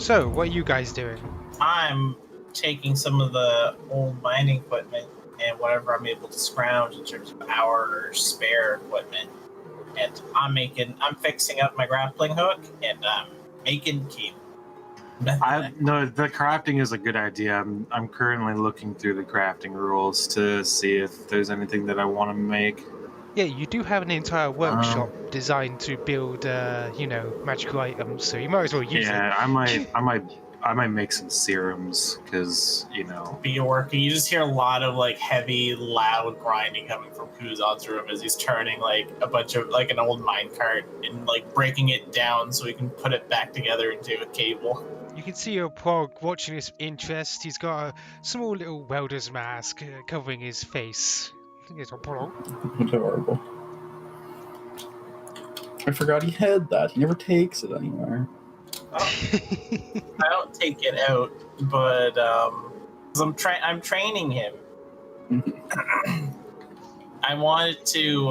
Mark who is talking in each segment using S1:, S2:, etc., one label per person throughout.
S1: So, what are you guys doing?
S2: I'm taking some of the old mining equipment and whatever I'm able to scrounge in terms of our spare equipment, and I'm fixing up my grappling hook, and I'm making cable.
S3: No, the crafting is a good idea. I'm currently looking through the crafting rules to see if there's anything that I want to make.
S1: Yeah, you do have an entire workshop designed to build, magical items, so you might as well use it.
S3: Yeah, I might make some serums because
S2: Be working. You just hear a lot of like heavy, loud grinding coming from Kuzon's room as he's turning like a bunch of like an old minecart and like breaking it down so he can put it back together into a cable.
S1: You can see your Prog watching his interest. He's got a small little welder's mask covering his face. I think it's a Prog.
S4: Adorable. I forgot he had that. He never takes it anywhere.
S2: I don't take it out, but 'cause I'm training him. I wanted to,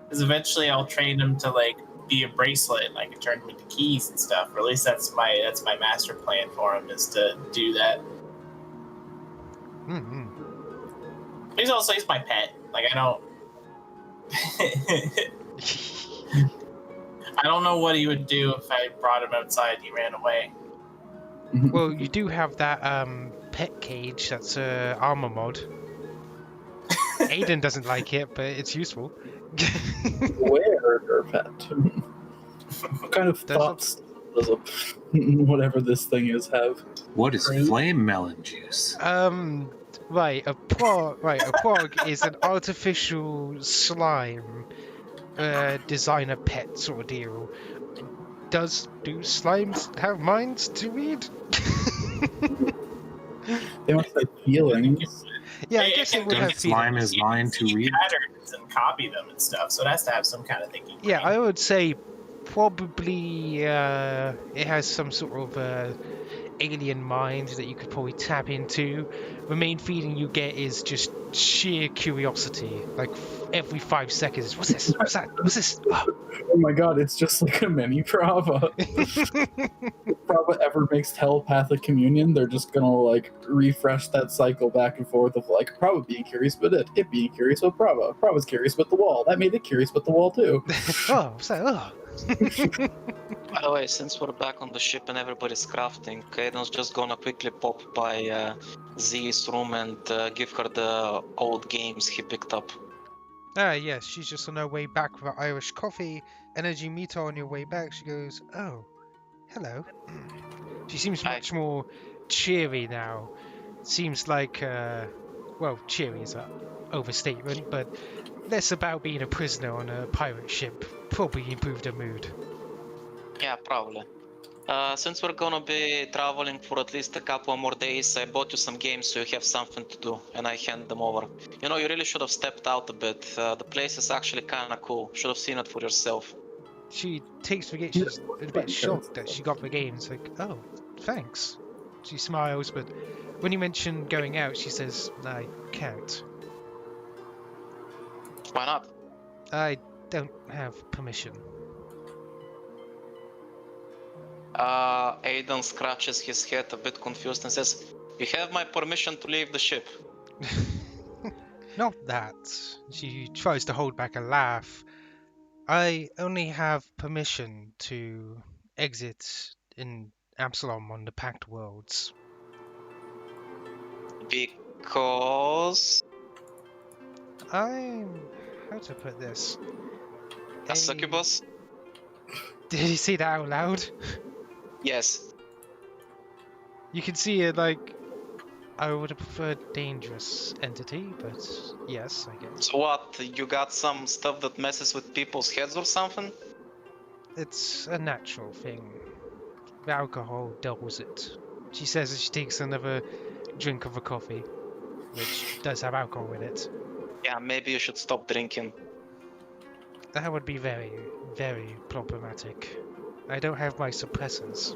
S2: because eventually I'll train him to like be a bracelet, and I can turn him into keys and stuff. Or at least that's my master plan for him, is to do that.
S1: Mm-hmm.
S2: He's my pet. Like I don't. I don't know what he would do if I brought him outside and he ran away.
S1: Well, you do have that pet cage that's armor mod. Aiden doesn't like it, but it's useful.
S4: Where your pet? What kind of thoughts does whatever this thing is have?
S3: What is flame melon juice?
S1: Right, a prog is an artificial slime designer pet sort of deal. Do slimes have minds to read?
S4: They must have feelings.
S1: Yeah, I guess it would have
S3: slime
S1: feelings.
S3: is mine to read.
S2: Patterns and copy them and stuff, so it has to have some kind of thinking.
S1: Yeah, I would say probably it has some sort of alien mind that you could probably tap into. The main feeling you get is just sheer curiosity. Like every 5 seconds, what's this? What's that? What's this?
S4: Oh my god, it's just like a mini Prava. If Prava ever makes telepathic communion, they're just gonna like refresh that cycle back and forth of like Prava being curious about it being curious about Prava. Prava's curious about the wall. That made it curious about the wall too.
S1: Oh, what's that? Oh.
S5: By the way, since we're back on the ship and everybody's crafting, Aiden's just gonna quickly pop by Z's room and give her the old games he picked up.
S1: Yes, she's just on her way back with her Irish coffee. Energy meter on your way back. She goes, oh, hello. She seems much more cheery now. Seems like, well, cheery is an overstatement, but less about being a prisoner on a pirate ship. Probably improved her mood.
S5: Yeah, probably. Since we're gonna be traveling for at least a couple more days, I bought you some games so you have something to do, and I hand them over. You know, you really should have stepped out a bit. The place is actually kinda cool. Should have seen it for yourself.
S1: She takes the game. She's a bit shocked that she got the games. Like, oh, thanks. She smiles, but when you mention going out, she says, I can't.
S5: Why not?
S1: I don't have permission.
S5: Aiden scratches his head a bit confused and says, you have my permission to leave the ship.
S1: Not that. She tries to hold back a laugh. I only have permission to exit in Absalom on the Pact Worlds.
S5: Because...
S1: I'm... how to put this?
S5: A succubus?
S1: Did you see that out loud?
S5: Yes.
S1: You can see it like... I would have preferred dangerous entity, but yes, I guess.
S5: So what, you got some stuff that messes with people's heads or something?
S1: It's a natural thing. The alcohol dulls it. She says as she takes another drink of a coffee, which does have alcohol in it.
S5: Yeah, maybe you should stop drinking.
S1: That would be very, very problematic. I don't have my suppressors.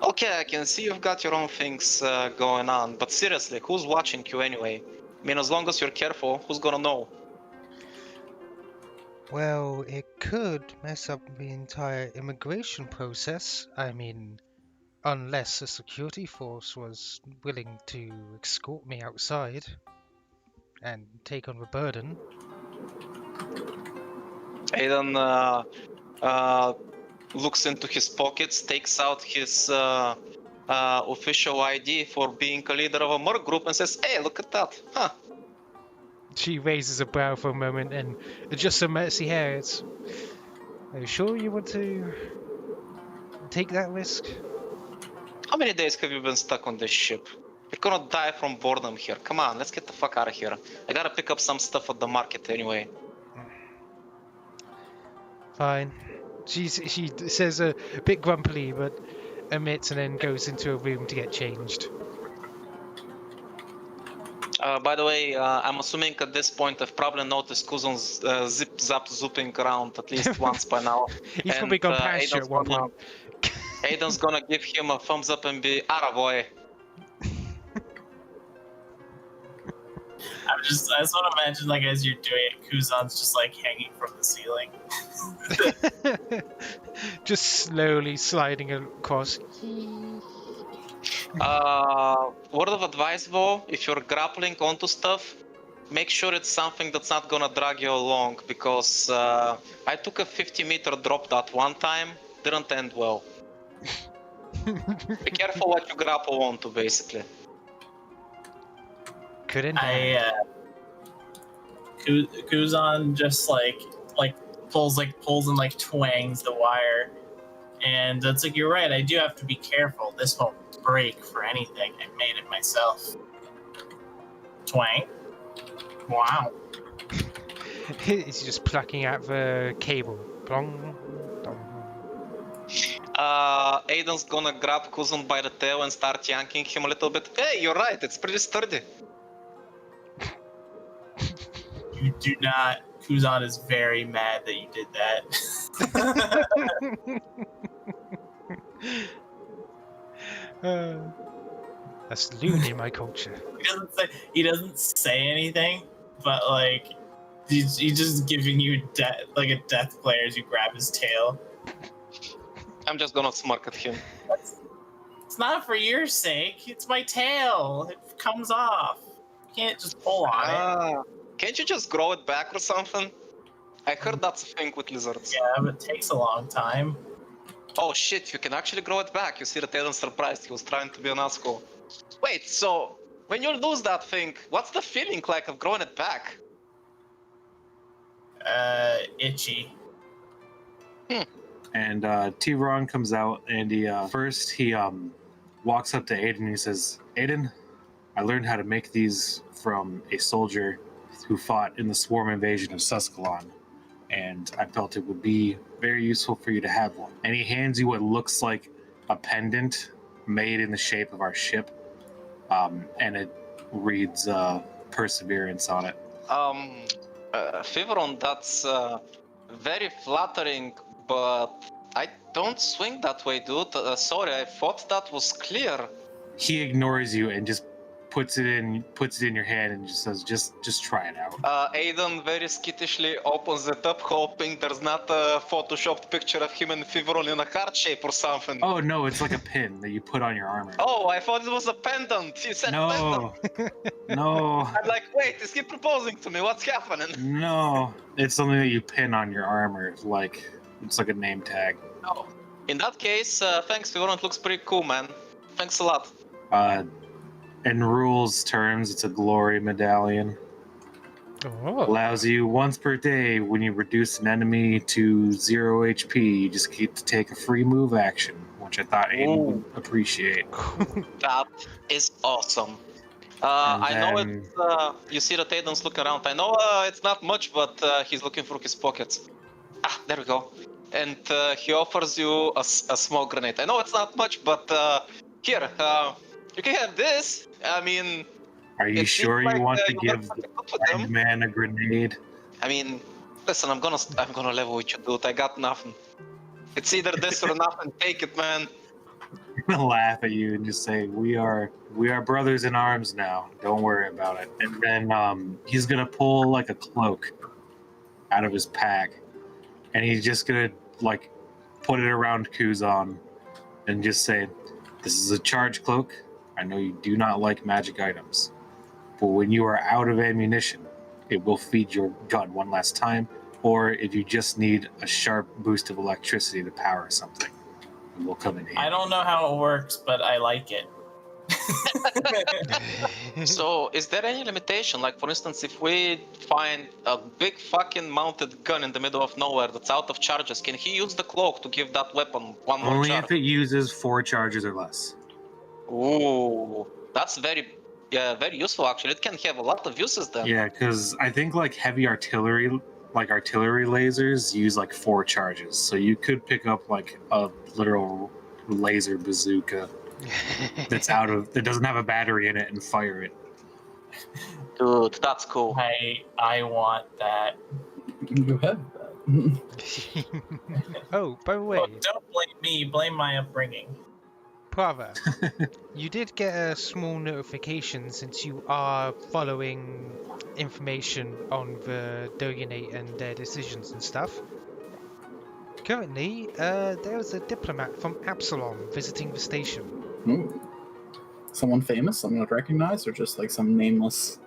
S5: Okay, I can see you've got your own things going on, but seriously, who's watching you anyway? I mean, as long as you're careful, who's gonna know?
S1: Well, it could mess up the entire immigration process. I mean, Unless a security force was willing to escort me outside and take on the burden.
S5: Aiden looks into his pockets, takes out his official ID for being a leader of a merc group, and says, "Hey, look at that! Huh?
S1: She raises a brow for a moment and adjusts her messy hair. Are you sure you want to take that risk?
S5: How many days have you been stuck on this ship? You're gonna die from boredom here. Come on, let's get the fuck out of here. I gotta pick up some stuff at the market anyway."
S1: Fine. She says a bit grumpily, but admits and then goes into a room to get changed.
S5: By the way, I'm assuming at this point I've probably noticed Kuzon's zooping around at least once by now.
S1: He's probably gone past you at one point.
S5: Aiden's gonna give him a thumbs up and be, "Ara boy."
S2: I just want to imagine, like, as you're doing it, Kuzon's just like hanging from the ceiling.
S1: Just slowly sliding across.
S5: Word of advice though, if you're grappling onto stuff, make sure it's something that's not gonna drag you along, because I took a 50-meter drop that one time, didn't end well. Be careful what you grapple onto, basically.
S1: Couldn't.
S2: Kuzon just like pulls and like twangs the wire, and it's like, you're right. I do have to be careful. This won't break for anything. I made it myself. Twang. Wow.
S1: He's just plucking out the cable. Plong, dong.
S5: Aiden's gonna grab Kuzon by the tail and start yanking him a little bit. Hey, you're right. It's pretty sturdy.
S2: You do not. Kuzon is very mad that you did that.
S1: That's loony in my culture.
S2: He doesn't say anything, but like he's just giving you like a death glare as you grab his tail.
S5: I'm just gonna smirk at him.
S2: It's not for your sake. It's my tail. It comes off. You can't just pull on it.
S5: Can't you just grow it back or something? I heard that's a thing with lizards.
S2: Yeah, but it takes a long time.
S5: Oh shit, you can actually grow it back. You see that Aiden's surprised. He was trying to be an asshole. Wait, so when you lose that thing, what's the feeling like of growing it back?
S2: Itchy.
S3: And Thiveron comes out, and he walks up to Aiden and he says, "Aiden, I learned how to make these from a soldier who fought in the swarm invasion of Suskalon, and I felt it would be very useful for you to have one." And he hands you what looks like a pendant made in the shape of our ship, and it reads Perseverance on it.
S5: Thiveron, that's very flattering, but I don't swing that way, dude. Sorry, I thought that was clear.
S3: He ignores you and just puts it in your hand and just says, just try it out.
S5: Aiden very skittishly opens it up, hoping there's not a photoshopped picture of him and Thiveron in a heart shape or something.
S3: Oh no, it's like a pin that you put on your armor.
S5: Oh, I thought it was a pendant. You said
S3: No,
S5: pendant.
S3: no,
S5: I'm like, wait, is he proposing to me? What's happening?
S3: no. It's something that you pin on your armor, like it's like a name tag.
S5: Oh. In that case, thanks, Thiveron. It looks pretty cool, man. Thanks a lot.
S3: In rules terms, it's a glory medallion.
S1: Oh.
S3: Allows you once per day, when you reduce an enemy to 0 HP, you just get to take a free move action, which I thought Aiden would appreciate.
S5: That is awesome. I know it's, you see that Aiden's looking around. I know it's not much, but he's looking through his pockets. Ah, there we go. And he offers you a smoke grenade. I know it's not much, but here, you can have this. I mean...
S3: Are you sure you want to give the man a grenade?
S5: I mean, listen, I'm gonna level with you, dude. I got nothing. It's either this or nothing. Take it, man.
S3: I'm gonna laugh at you and just say, we are brothers in arms now. Don't worry about it. And then he's gonna pull like a cloak out of his pack, and he's just gonna like put it around Kuzon and just say, This is a charge cloak. I know you do not like magic items, but when you are out of ammunition, it will feed your gun one last time, or if you just need a sharp boost of electricity to power something, it will come in handy.
S2: I don't know how it works, but I like it.
S5: So, is there any limitation? Like, for instance, if we find a big fucking mounted gun in the middle of nowhere that's out of charges, can he use the cloak to give that weapon one more
S3: Only
S5: charge?
S3: if it uses 4 charges or less.
S5: Ooh, that's very useful actually. It can have a lot of uses then.
S3: Yeah, because I think like heavy artillery, like artillery lasers, use like 4 charges. So you could pick up like a literal laser bazooka that doesn't have a battery in it and fire it.
S5: Dude, that's cool.
S2: I want that.
S4: You have that.
S1: Oh, by the way,
S2: Well, don't blame me. Blame my upbringing.
S1: Prava, you did get a small notification since you are following information on the Dogenate and their decisions and stuff. Currently, there is a diplomat from Absalom visiting the station.
S4: Ooh. Someone famous, someone I'd recognize, or just like some nameless?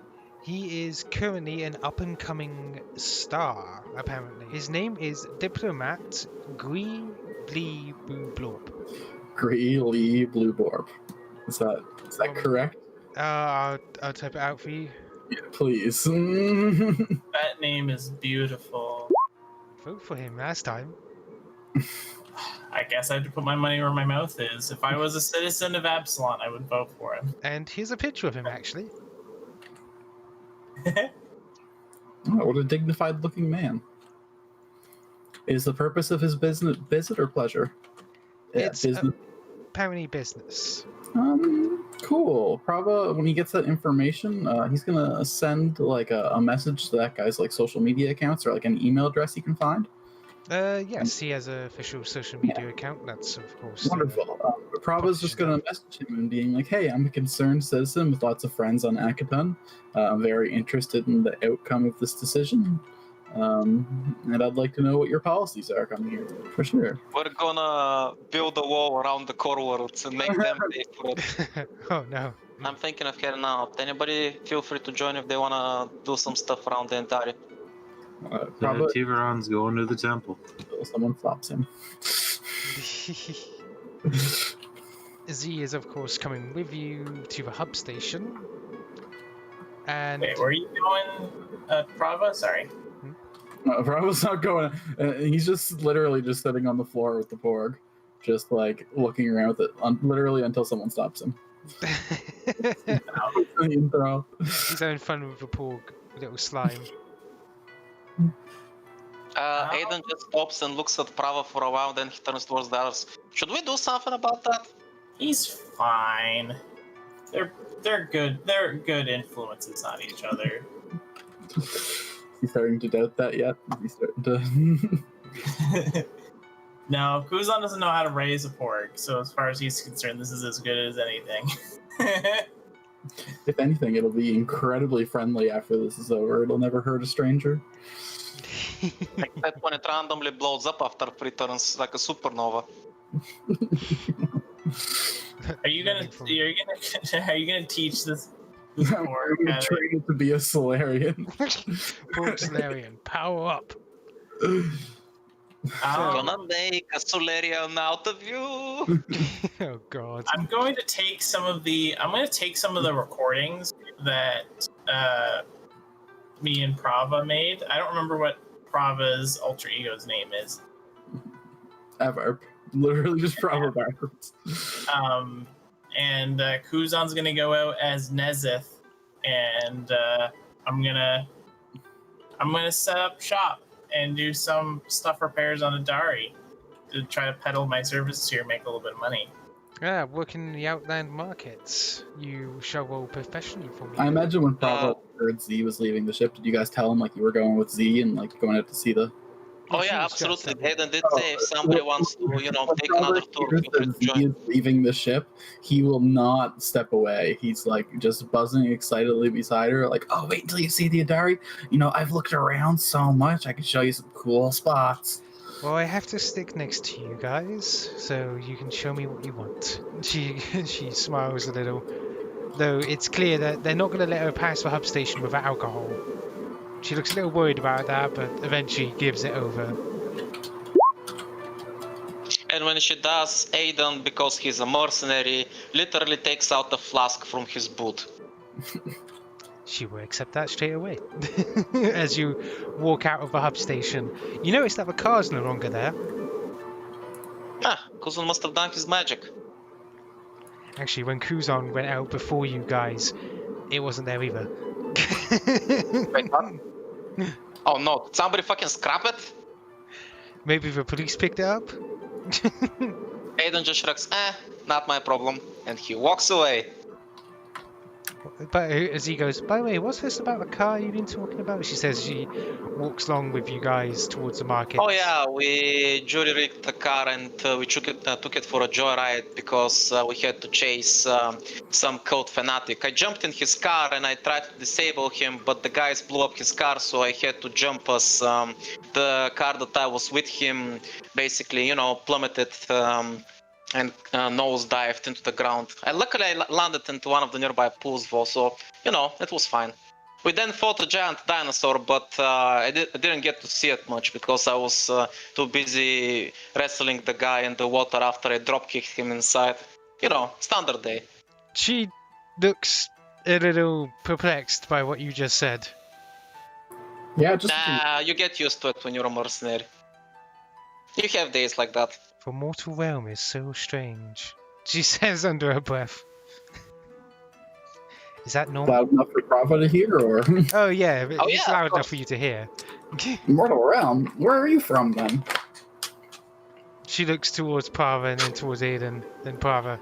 S1: He is currently an up-and-coming star, apparently. His name is Diplomat Gui Blee Boo Blorp.
S4: Greeley Blue Borb. Is that correct?
S1: I'll type it out for you.
S4: Yeah, please.
S2: That name is beautiful.
S1: Vote for him last time.
S2: I guess I have to put my money where my mouth is. If I was a citizen of Absalon, I would vote for him.
S1: And here's a picture of him, actually.
S4: Oh, what a dignified-looking man. Is the purpose of his business visit or pleasure?
S1: It's
S4: business.
S1: apparently business.
S4: Cool. Prava, when he gets that information, he's gonna send like a message to that guy's like social media accounts or like an email address he can find.
S1: Yes, he has an official social media account. That's, of course...
S4: Wonderful. Prava's just going to message him and being like, hey, I'm a concerned citizen with lots of friends on Akaton. I'm very interested in the outcome of this decision. And I'd like to know what your policies are coming here, for sure.
S5: We're gonna build a wall around the core worlds and make them pay for it.
S1: Oh, no.
S5: I'm thinking of heading out. Anybody feel free to join if they wanna do some stuff around the entire.
S4: Prava,
S3: Thiveron's going to the temple.
S4: someone stops him.
S1: Z is, of course, coming with you to the hub station. And...
S2: Wait, where are you going, Prava? Sorry.
S4: Prava's not going. He's just literally just sitting on the floor with the Porg, just like looking around with it, literally until someone stops him.
S1: He's having fun with the porg, little slime.
S5: Aiden just stops and looks at Prava for a while, then he turns towards the others. Should we do something about that?
S2: He's fine. They're good. They're good influences on each other.
S4: He's starting to doubt that yet. He's starting to.
S2: No, Kuzon doesn't know how to raise a porg, so as far as he's concerned, this is as good as anything.
S4: If anything, it'll be incredibly friendly after this is over. It'll never hurt a stranger.
S5: Except when it randomly blows up after 3 turns like a supernova.
S2: Are you gonna teach this porg
S4: I'm
S2: how to...
S4: trained to be a Solarian.
S1: Porg Solarian, power up.
S5: Gonna make a Solarian out of you.
S1: Oh god.
S2: I'm going to take some of the recordings that me and Prava made. I don't remember what Prava's alter ego's name is.
S4: Ever. Literally just Prava backwards.
S2: And Kuzon's gonna go out as Nezith, and I'm gonna set up shop and do some stuff repairs on Adari to try to peddle my services here, make a little bit of money.
S1: Yeah, working in the outland markets. You shall roll professionally for me.
S4: I imagine when Prava heard Z was leaving the ship, did you guys tell him like you were going with Z and like going out to see the...
S5: Oh yeah, absolutely. Aiden did say if somebody wants to, take another tour, feel free to
S4: Z
S5: join.
S4: is leaving the ship, he will not step away. He's like just buzzing excitedly beside her, like, oh, wait until you see the Adari. I've looked around so much, I can show you some cool spots.
S1: Well, I have to stick next to you guys, so you can show me what you want. She smiles a little, though it's clear that they're not going to let her pass the hub station without alcohol. She looks a little worried about that, but eventually gives it over.
S5: And when she does, Aiden, because he's a mercenary, literally takes out a flask from his boot.
S1: She will accept that straight away. As you walk out of the hub station, you notice that the car's no longer there.
S5: Ah, Kuzon must have done his magic.
S1: Actually, when Kuzon went out before you guys, it wasn't there either.
S5: Wait, what? Oh no, somebody fucking scrap it?
S1: Maybe the police picked it up?
S5: Aiden just shrugs, not my problem. And he walks away.
S1: But as he goes, by the way, what's this about the car you've been talking about? She says she walks along with you guys towards the market.
S5: Oh yeah, we jury-rigged the car and we took it for a joyride because we had to chase some code fanatic. I jumped in his car and I tried to disable him, but the guys blew up his car, so I had to jump as the car that I was with him basically, plummeted and nose-dived into the ground. Luckily I landed into one of the nearby pools though, so, it was fine. We then fought a giant dinosaur, but I didn't get to see it much because I was too busy wrestling the guy in the water after I drop-kicked him inside. Standard day.
S1: She looks a little perplexed by what you just said.
S4: Yeah, just
S5: Nah, you get used to it when you're a mercenary. You have days like that.
S1: The mortal realm is so strange, she says under her breath. Is that normal?
S4: loud enough for Prava to hear, or
S1: Oh yeah, it's
S5: Oh, yeah, of
S1: loud enough
S5: course.
S1: for you to hear.
S4: Mortal Realm? Where are you from then?
S1: She looks towards Prava and then towards Aiden, then Prava.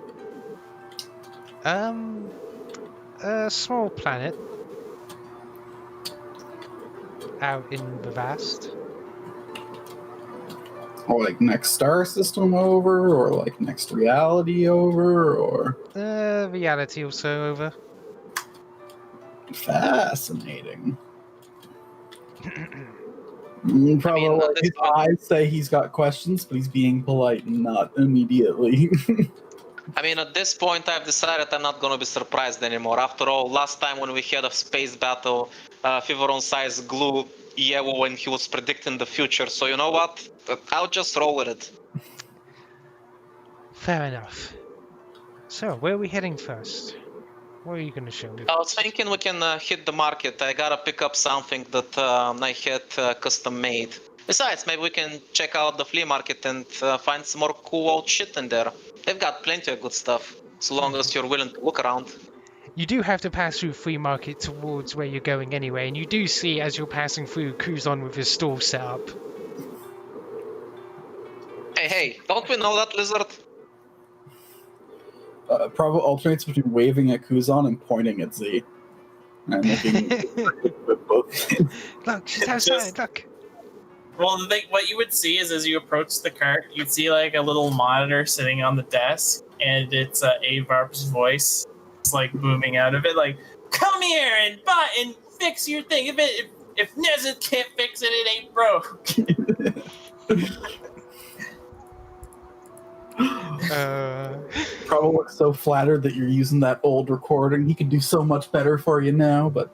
S1: A small planet. Out in the vast.
S4: Or like next star system over, or like next reality over, or
S1: Reality also over.
S4: fascinating.
S5: I
S4: Probably
S5: mean, at this
S4: his
S5: point-
S4: eyes say he's got questions, but he's being polite and not immediately.
S5: I mean, at this point, I've decided I'm not gonna be surprised anymore. After all, last time when we had a space battle, Thiveron size glue yellow when he was predicting the future. So you know what? I'll just roll with it.
S1: Fair enough. So, where are we heading first? What are you going to show me?
S5: I was thinking we can hit the market. I gotta pick up something that I had custom made. Besides, maybe we can check out the flea market and find some more cool old shit in there. They've got plenty of good stuff, so long as you're willing to look around.
S1: You do have to pass through Free Market towards where you're going anyway, and you do see as you're passing through Kuzon with his stall set up.
S5: Hey, don't we know that, Lizard?
S4: Prava alternates between waving at Kuzon and pointing at Z. And looking with both.
S1: Look, she's outside, look.
S2: Well, the thing, what you would see is as you approach the cart, you'd see like a little monitor sitting on the desk, and it's Avarp's voice. It's like booming out of it, like, "Come here and buy and fix your thing. If Nezit can't fix it, it ain't broke."
S4: Prava looks so flattered that you're using that old recording. He can do so much better for you now, but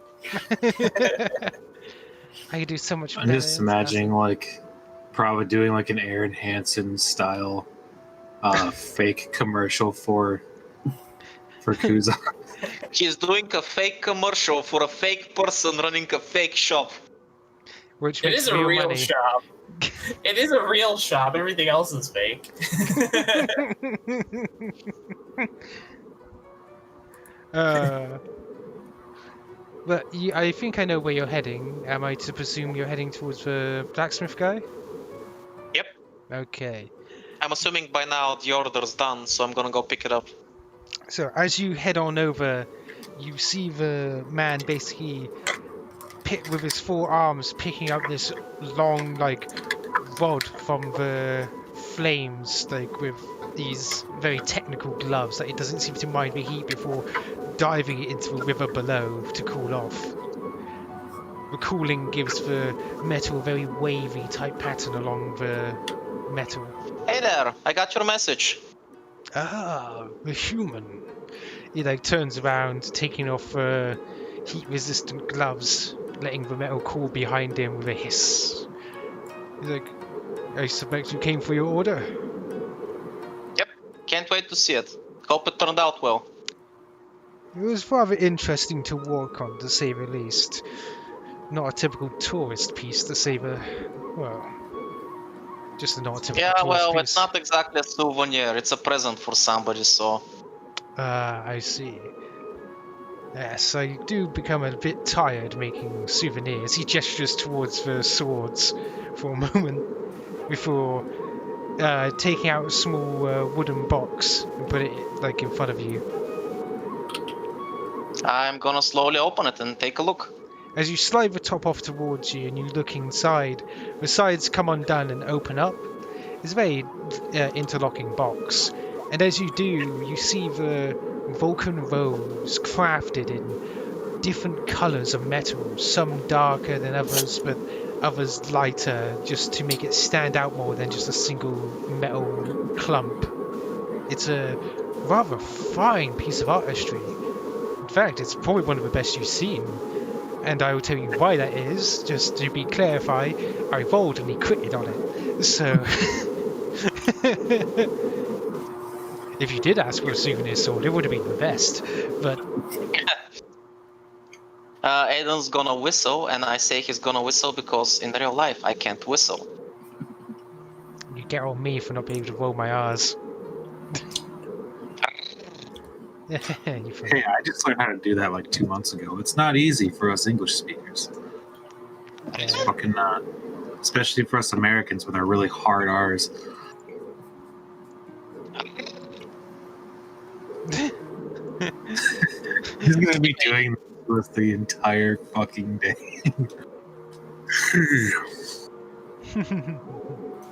S1: I could do so much
S3: I'm
S1: better.
S3: just imagining like Prava doing like an Aaron Hansen style fake commercial for Kuzon.
S5: He's doing a fake commercial for a fake person running a fake shop.
S1: Which
S2: It
S1: makes
S2: is a
S1: real
S2: real
S1: money.
S2: shop. It is a real shop. Everything else is fake.
S1: But I think I know where you're heading. Am I to presume you're heading towards the blacksmith guy?
S5: Yep.
S1: Okay.
S5: I'm assuming by now the order's done, so I'm gonna go pick it up.
S1: So as you head on over, you see the man basically with his four arms picking up this long rod from the flames, with these very technical gloves that it doesn't seem to mind the heat before diving it into the river below to cool off. The cooling gives the metal a very wavy type pattern along the metal.
S5: Hey there, I got your message.
S1: Ah, the human. He like turns around, taking off heat-resistant gloves, letting the metal cool behind him with a hiss. He's like, I suspect you came for your order.
S5: Yep, can't wait to see it. Hope it turned out well.
S1: It was rather interesting to walk on, to say the least. Not a typical tourist piece, to say the... well... just not a typical
S5: Yeah,
S1: tourist
S5: well,
S1: piece.
S5: it's not exactly a souvenir, it's a present for somebody, so...
S1: I see. Yes, I do become a bit tired making souvenirs. He gestures towards the swords for a moment before taking out a small wooden box and put it like in front of you.
S5: I'm gonna slowly open it and take a look.
S1: As you slide the top off towards you and you look inside, the sides come undone and open up. It's a very interlocking box, and as you do, you see the Vulcan rose crafted in different colours of metal, some darker than others, but others lighter, just to make it stand out more than just a single metal clump. It's a rather fine piece of artistry. In fact, it's probably one of the best you've seen. And I will tell you why that is, just to be clarified. I rolled and he critted on it. So, if you did ask for a souvenir sword, it would have been the best. But
S5: Aiden's gonna whistle, and I say he's gonna whistle because in real life I can't whistle.
S1: you get on me for not being able to roll my R's. You funny.
S3: Hey, I just learned how to do that like 2 months ago. It's not easy for us English speakers. It's
S1: Yeah.
S3: fucking not. Especially for us Americans with our really hard R's. He's gonna be doing this the entire fucking day.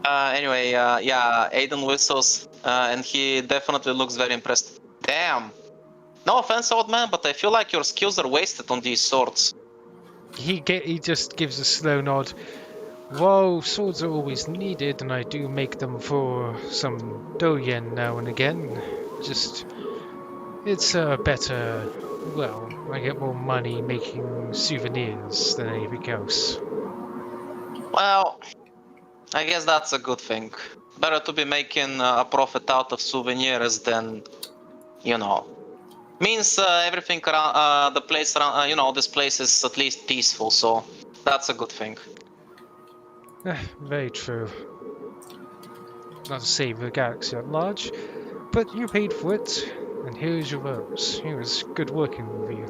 S5: Anyway, yeah, Aiden whistles, and he definitely looks very impressed. Damn! No offense, old man, but I feel like your skills are wasted on these swords.
S1: He just gives a slow nod. Well, swords are always needed, and I do make them for some doyen now and again. Just, it's better. Well, I get more money making souvenirs than anything else.
S5: Well, I guess that's a good thing. Better to be making a profit out of souvenirs than, you know. Means everything around the place around, this place is at least peaceful, so that's a good thing.
S1: Very true. Not to save the galaxy at large, but you paid for it, and here's your rose. It was good working with you.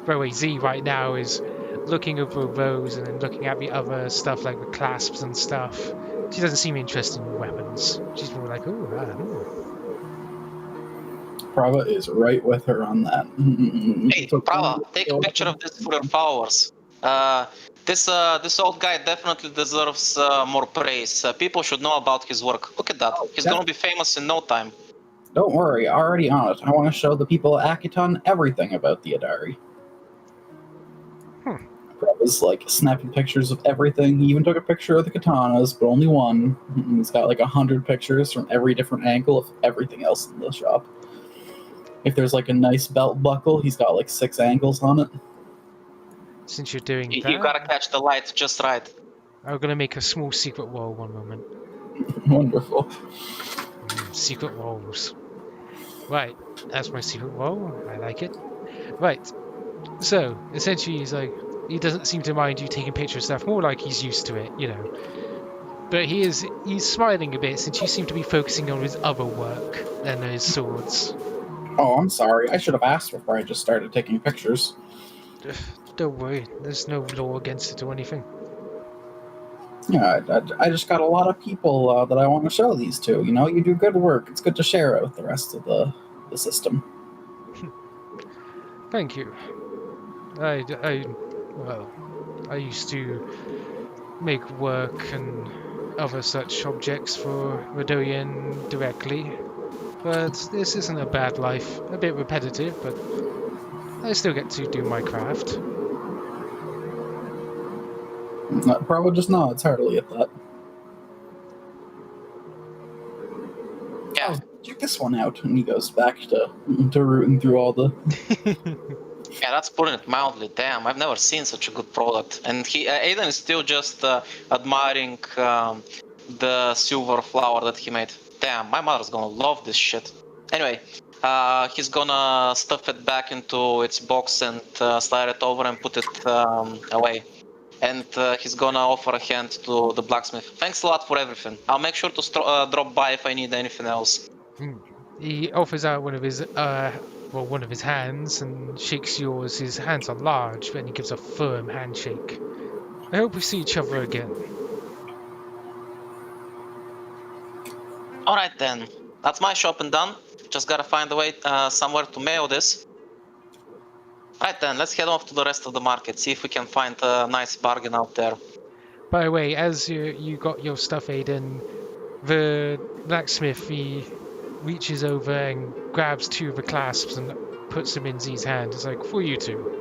S1: By the way, Z right now is looking over a rose and then looking at the other stuff like the clasps and stuff. She doesn't seem interested in weapons. She's more like, ooh.
S4: Prava is right with her on that.
S5: Hey, Prava, take a picture of this for your followers. This old guy definitely deserves more praise. People should know about his work. Look at that. He's gonna be famous in no time.
S4: Don't worry, already on it. I want to show the people at Akiton everything about the Adari. Prava's like snapping pictures of everything. He even took a picture of the katanas, but only one. He's got like 100 pictures from every different angle of everything else in the shop. If there's like a nice belt buckle, he's got like 6 angles on it.
S1: Since you're doing
S5: You
S1: that,
S5: gotta catch the light just right.
S1: I'm gonna make a small secret wall. One moment.
S4: Wonderful.
S1: Secret walls. Right, that's my secret wall. I like it. Right. So essentially, he's like, he doesn't seem to mind you taking pictures of stuff. More like he's used to it, you know. But he's smiling a bit since you seem to be focusing on his other work than his swords.
S4: Oh, I'm sorry. I should have asked before I just started taking pictures.
S1: Don't worry, there's no law against it or anything.
S4: Yeah, I just got a lot of people that I want to show these to. You know, you do good work. It's good to share it with the rest of the system.
S1: Thank you. I used to make work and other such objects for Radoian directly, but this isn't a bad life. A bit repetitive, but I still get to do my craft.
S4: Prava just nods heartily at that.
S5: Yeah.
S4: Oh, check this one out. And he goes back to rooting through all the...
S5: Yeah, that's putting it mildly. Damn, I've never seen such a good product. And Aiden is still just admiring the silver flower that he made. Damn, my mother's gonna love this shit. Anyway, he's gonna stuff it back into its box and slide it over and put it away. And he's gonna offer a hand to the blacksmith. Thanks a lot for everything. I'll make sure to drop by if I need anything else.
S1: He offers out one of his hands and shakes yours. His hands are large, but he gives a firm handshake. I hope we see each other again.
S5: Alright then, that's my shopping done. Just gotta find a way somewhere to mail this. Alright then, let's head off to the rest of the market, see if we can find a nice bargain out there.
S1: By the way, as you got your stuff, Aiden, the blacksmith, he reaches over and grabs two of the clasps and puts them in Z's hand. It's like, for you two.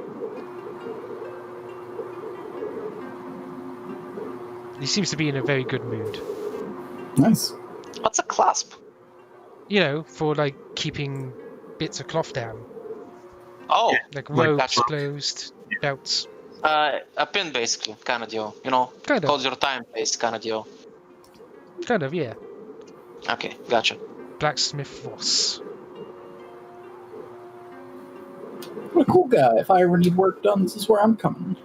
S1: He seems to be in a very good mood.
S4: Nice.
S5: What's a clasp?
S1: You know, for like keeping bits of cloth down.
S5: Oh,
S1: Like
S3: Like
S1: ropes
S5: gotcha.
S1: closed, belts.
S5: A pin basically, kind of deal. You know,
S1: Kind of.
S5: holds your time pace kind of deal.
S1: Kind of, yeah.
S5: Okay, gotcha.
S1: Blacksmith Voss.
S4: What a cool guy. If I ever need work done, this is where I'm coming.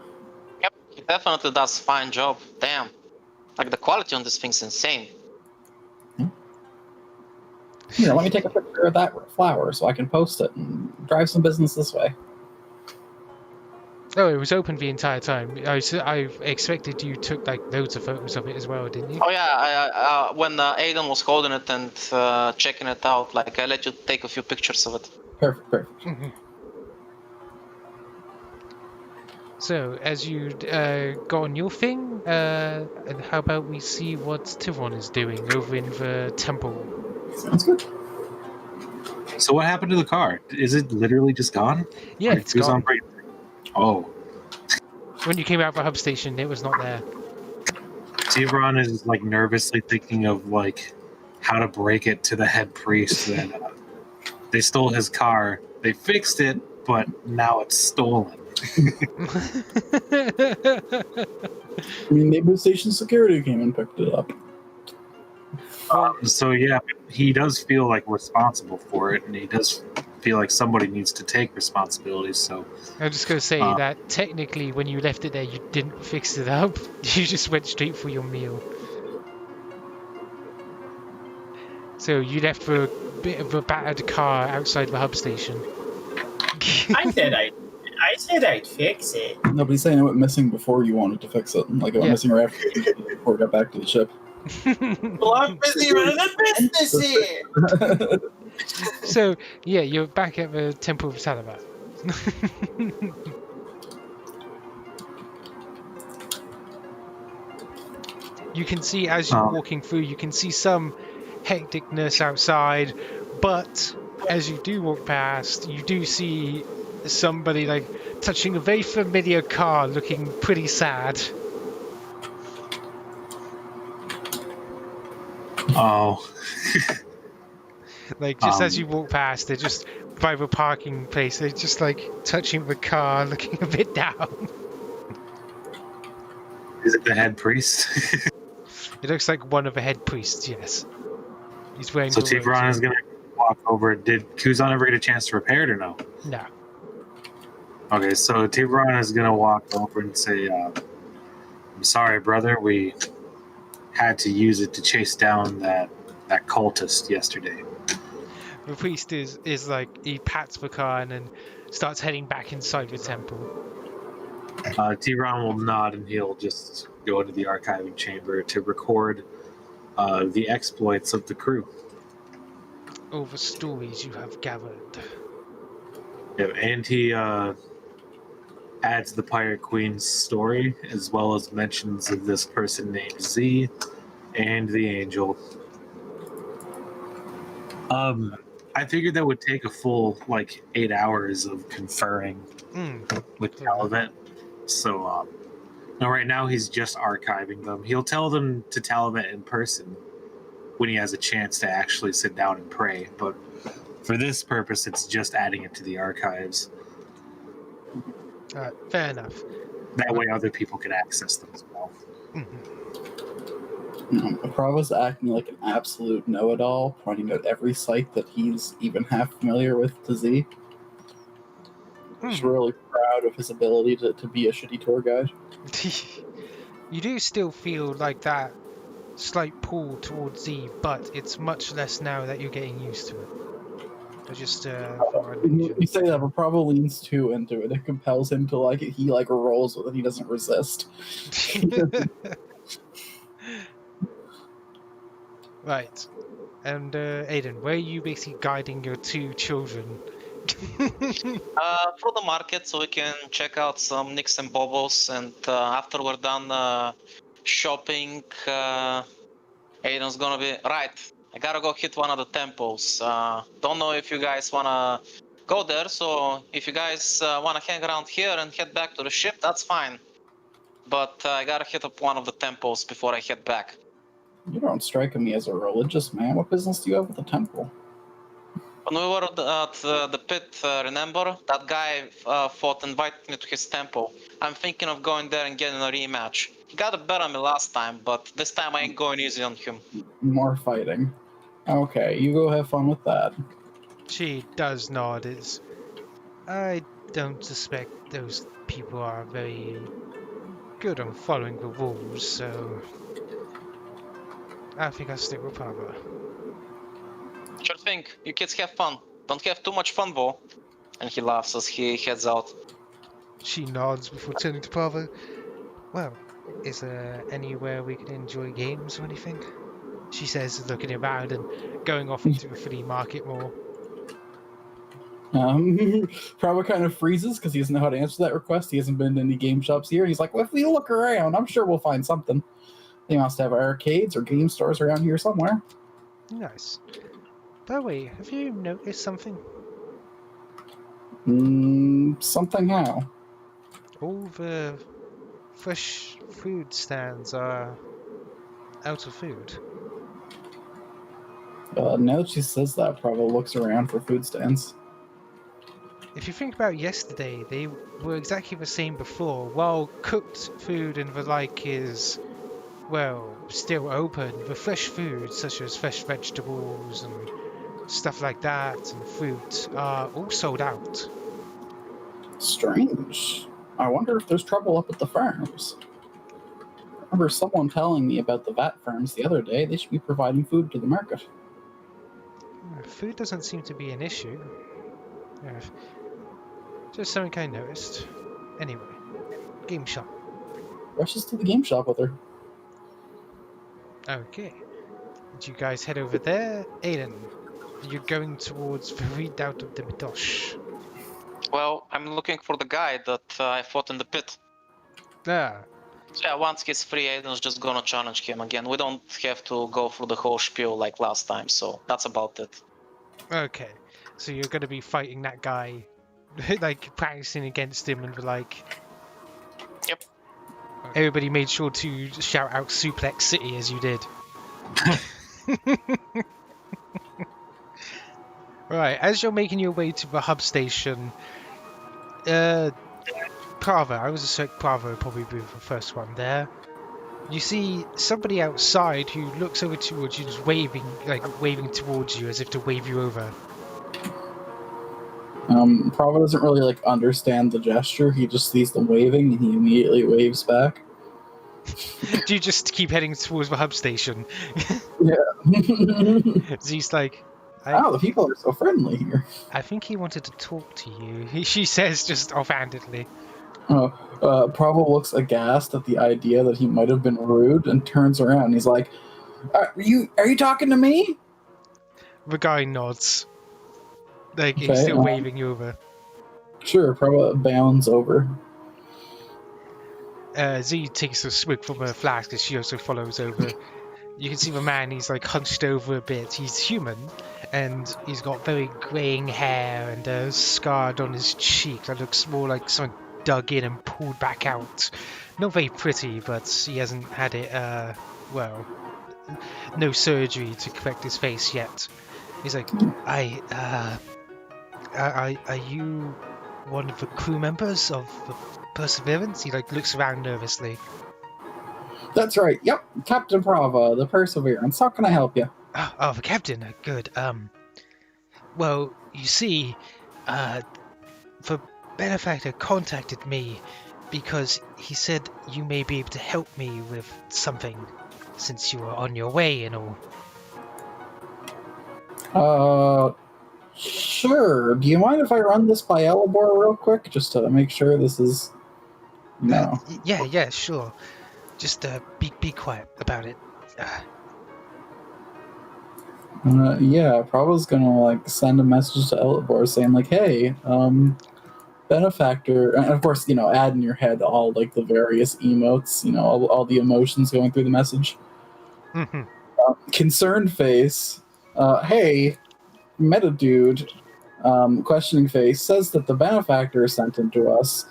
S5: Yep, he definitely does a fine job. Damn. Like the quality on this thing's insane.
S4: Here, let me take a picture of that flower so I can post it and drive some business this way.
S1: Oh, it was open the entire time. I expected you took like loads of photos of it as well, didn't you?
S5: Oh yeah, when Aiden was holding it and checking it out, like I let you take a few pictures of it.
S4: Perfect.
S1: So, as you go on your thing, how about we see what Thiveron is doing over in the temple?
S4: Sounds good.
S3: So what happened to the car? Is it literally just gone?
S1: Yeah,
S3: Or
S1: it's
S3: Kuzon
S1: gone.
S3: break- Oh,
S1: When you came out of the hub station, it was not there.
S3: Thiveron is like nervously thinking of like how to break it to the head priest. That they stole his car. They fixed it, but now it's stolen.
S4: I mean, maybe station security came and picked it up.
S3: So yeah, he does feel like responsible for it, and he does feel like somebody needs to take responsibility. So
S1: I'm just going to say that technically when you left it there, you didn't fix it up. You just went straight for your meal. So you left for a bit of a battered car outside the hub station.
S2: I said I'd fix it.
S4: Nobody's saying it went missing before you wanted to fix it. Like, it went
S1: Yeah.
S4: missing right after before it got back to the ship.
S2: Well, I'm busy running a business here.
S1: So, yeah, you're back at the Temple of Salvagers. You can see, as you're walking through, you can see some hecticness outside, but as you do walk past, you do see somebody like touching a very familiar car, looking pretty sad.
S3: oh,
S1: Like, just as you walk past, they're just by the parking place, they're just like touching the car, looking a bit down.
S3: is it the head priest?
S1: It looks like one of the head priests, yes. He's wearing
S3: So
S1: the robes.
S3: Thiveron is gonna walk over. Did Kuzon ever get a chance to repair it or no?
S1: No.
S3: Okay, so Thiveron is gonna walk over and say, "I'm sorry, brother. We had to use it to chase down that cultist yesterday."
S1: The priest is like, he pats the car and then starts heading back inside the temple.
S3: Thiveron will nod and he'll just go into the archiving chamber to record the exploits of the crew.
S1: All the stories you have gathered.
S3: Yeah, and he adds the Pirate Queen's story, as well as mentions of this person named Z and the Angel. I figured that would take a full 8 hours of conferring with Calvin. So No, right now he's just archiving them. He'll tell them to tell them it in person when he has a chance to actually sit down and pray. But for this purpose, it's just adding it to the archives.
S1: Fair enough.
S3: That way other people can access them as well.
S4: Prava's acting like an absolute know-it-all, pointing out every site that he's even half familiar with to Z. He's really proud of his ability to be a shitty tour guide.
S1: You do still feel like that slight pull towards Z, but it's much less now that you're getting used to it. I just
S4: You say that, but Prava leans too into it. It compels him to like it. He like rolls with it. He doesn't resist.
S1: Right. And Aiden, where are you basically guiding your two children?
S5: Through the market so we can check out some nicks and bobbles, and after we're done shopping, Aiden's gonna be right. I gotta go hit one of the temples. Don't know if you guys wanna go there, so if you guys wanna hang around here and head back to the ship, that's fine. But I gotta hit up one of the temples before I head back.
S4: You don't strike me as a religious man. What business do you have with the temple?
S5: When we were at the pit, remember? That guy fought and invited me to his temple. I'm thinking of going there and getting a rematch. He got a bet on me last time, but this time I ain't going easy on him.
S4: More fighting. Okay, you go have fun with that.
S1: She does nod. I don't suspect those people are very good on following the rules, so I think I'll stick with Prava.
S5: Sure thing. You kids have fun. Don't have too much fun, though. And he laughs as he heads out.
S1: She nods before turning to Prava. Well, is there anywhere we can enjoy games or anything? She says, looking around and going off into the flea market more.
S4: Prava kind of freezes because he doesn't know how to answer that request. He hasn't been to any game shops here. He's like, well, if we look around, I'm sure we'll find something. They must have arcades or game stores around here somewhere.
S1: Nice. By the way, have you noticed something?
S4: Something how?
S1: All the fresh food stands are out of food.
S4: Now that she says that, Prava looks around for food stands.
S1: If you think about yesterday, they were exactly the same before. While cooked food and the like is, well, still open, the fresh food, such as fresh vegetables and stuff like that, and fruit, are all sold out.
S4: Strange. I wonder if there's trouble up at the farms. I remember someone telling me about the vat farms the other day. They should be providing food to the market.
S1: Food doesn't seem to be an issue. Just something I noticed. Anyway, game shop.
S4: Rushes to the game shop with her.
S1: Okay. Did you guys head over there? Aiden, you're going towards the redoubt of the Mitosh.
S5: Well, I'm looking for the guy that I fought in the pit.
S1: Ah,
S5: So yeah, once he's free, Aiden's just gonna challenge him again. We don't have to go through the whole spiel like last time, so that's about it.
S1: okay. So you're going to be fighting that guy, like practicing against him and like...
S5: Yep.
S1: Everybody made sure to shout out Suplex City as you did. Right, as you're making your way to the hub station, Prava, I was assuming Prava would probably be the first one there. You see somebody outside who looks over towards you, just waving towards you as if to wave you over.
S4: Prava doesn't really like understand the gesture. He just sees them waving and he immediately waves back.
S1: Do you just keep heading towards the hub station?
S4: Yeah.
S1: He's like,
S4: Wow, the people are so friendly here.
S1: I think he wanted to talk to you. She says just offhandedly.
S4: Prava looks aghast at the idea that he might have been rude and turns around. He's like, are you talking to me?
S1: The guy nods. Like,
S4: Okay,
S1: he's still waving you over.
S4: Sure, Prava bounds over.
S1: Z takes a swig from her flask as she also follows over. You can see the man, he's like hunched over a bit. He's human, and he's got very greying hair and a scarred on his cheek that looks more like something dug in and pulled back out. Not very pretty, but he hasn't had it, well, no surgery to correct his face yet. He's like, are you one of the crew members of the Perseverance? He like looks around nervously.
S4: That's right. Yep, Captain Prava, the Perseverance. How can I help you?
S1: Oh, the captain. Good. Well, you see, the Benefactor contacted me because he said you may be able to help me with something since you were on your way and all.
S4: Sure. Do you mind if I run this by Elibor real quick, just to make sure this is... No.
S1: Yeah, sure. Just be quiet about it.
S4: Yeah, Prava's gonna like send a message to Elibor saying like, "Hey, Benefactor," and of course, add in your head all like the various emotes, all the emotions going through the message.
S1: Mm-hmm.
S4: Concerned face. Hey, meta dude. Questioning face says that the Benefactor sent him to us.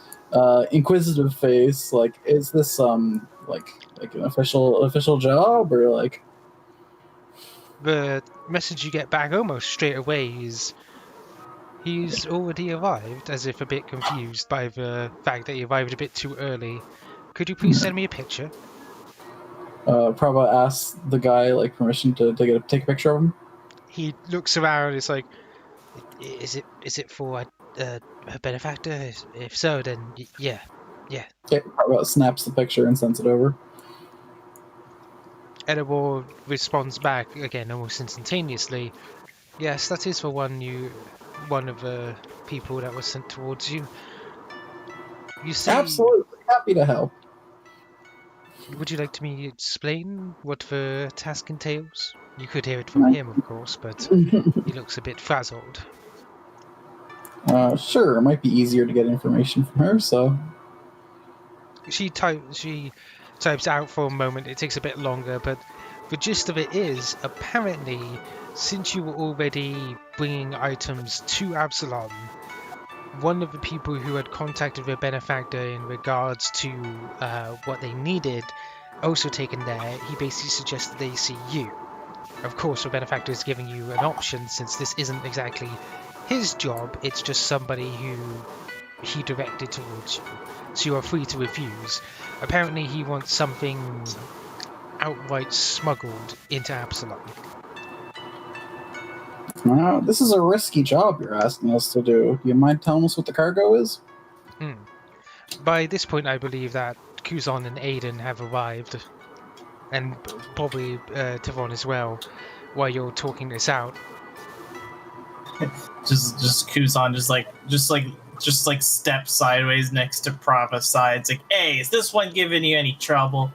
S4: Inquisitive face, like, is this like an official job or like?
S1: The message you get back almost straight away is he's already arrived, as if a bit confused by the fact that he arrived a bit too early. Could you please send me a picture?
S4: Prava asks the guy like permission to take a picture of him.
S1: He looks around. It's like, is it for her Benefactor? If so, then yeah.
S4: Okay, Prava snaps the picture and sends it over.
S1: Elibor responds back again almost instantaneously. Yes, that is for one of the people that was sent towards you. You see,
S4: Absolutely, happy to help.
S1: Would you like me to explain what the task entails? You could hear it from him, of course, but he looks a bit frazzled.
S4: Sure, it might be easier to get information from her, so...
S1: She types out for a moment. It takes a bit longer, but the gist of it is, apparently, since you were already bringing items to Absalom, one of the people who had contacted the Benefactor in regards to what they needed, also taken there, he basically suggested they see you. Of course, the Benefactor is giving you an option, since this isn't exactly his job, it's just somebody who he directed towards you. So you are free to refuse. Apparently he wants something outright smuggled into Absalom.
S4: This is a risky job you're asking us to do. Do you mind telling us what the cargo is?
S1: By this point, I believe that Kuzon and Aiden have arrived, and probably Thiveron as well, while you're talking this out.
S2: just Kuzon just like step sideways next to Prava's side. It's like, hey, is this one giving you any trouble?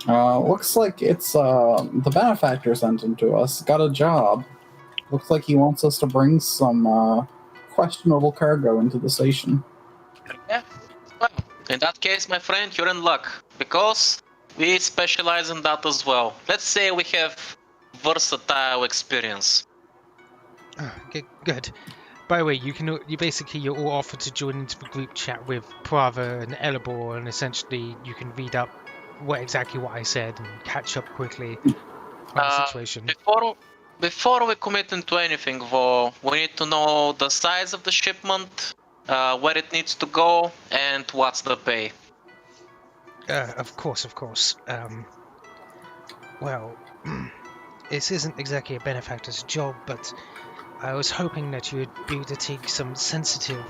S4: Looks like it's the Benefactor sent him to us. Got a job. Looks like he wants us to bring some questionable cargo into the station.
S5: Yeah. Well, in that case, my friend, you're in luck, because we specialize in that as well. Let's say we have versatile experience.
S1: Okay, good. By the way, you're all offered to join into the group chat with Prava and Elibor, and essentially you can read up what I said and catch up quickly on the situation.
S5: Before we commit into anything, though, we need to know the size of the shipment, where it needs to go, and what's the pay.
S1: Of course. Well, this isn't exactly a Benefactor's job, but I was hoping that you would be able to take some sensitive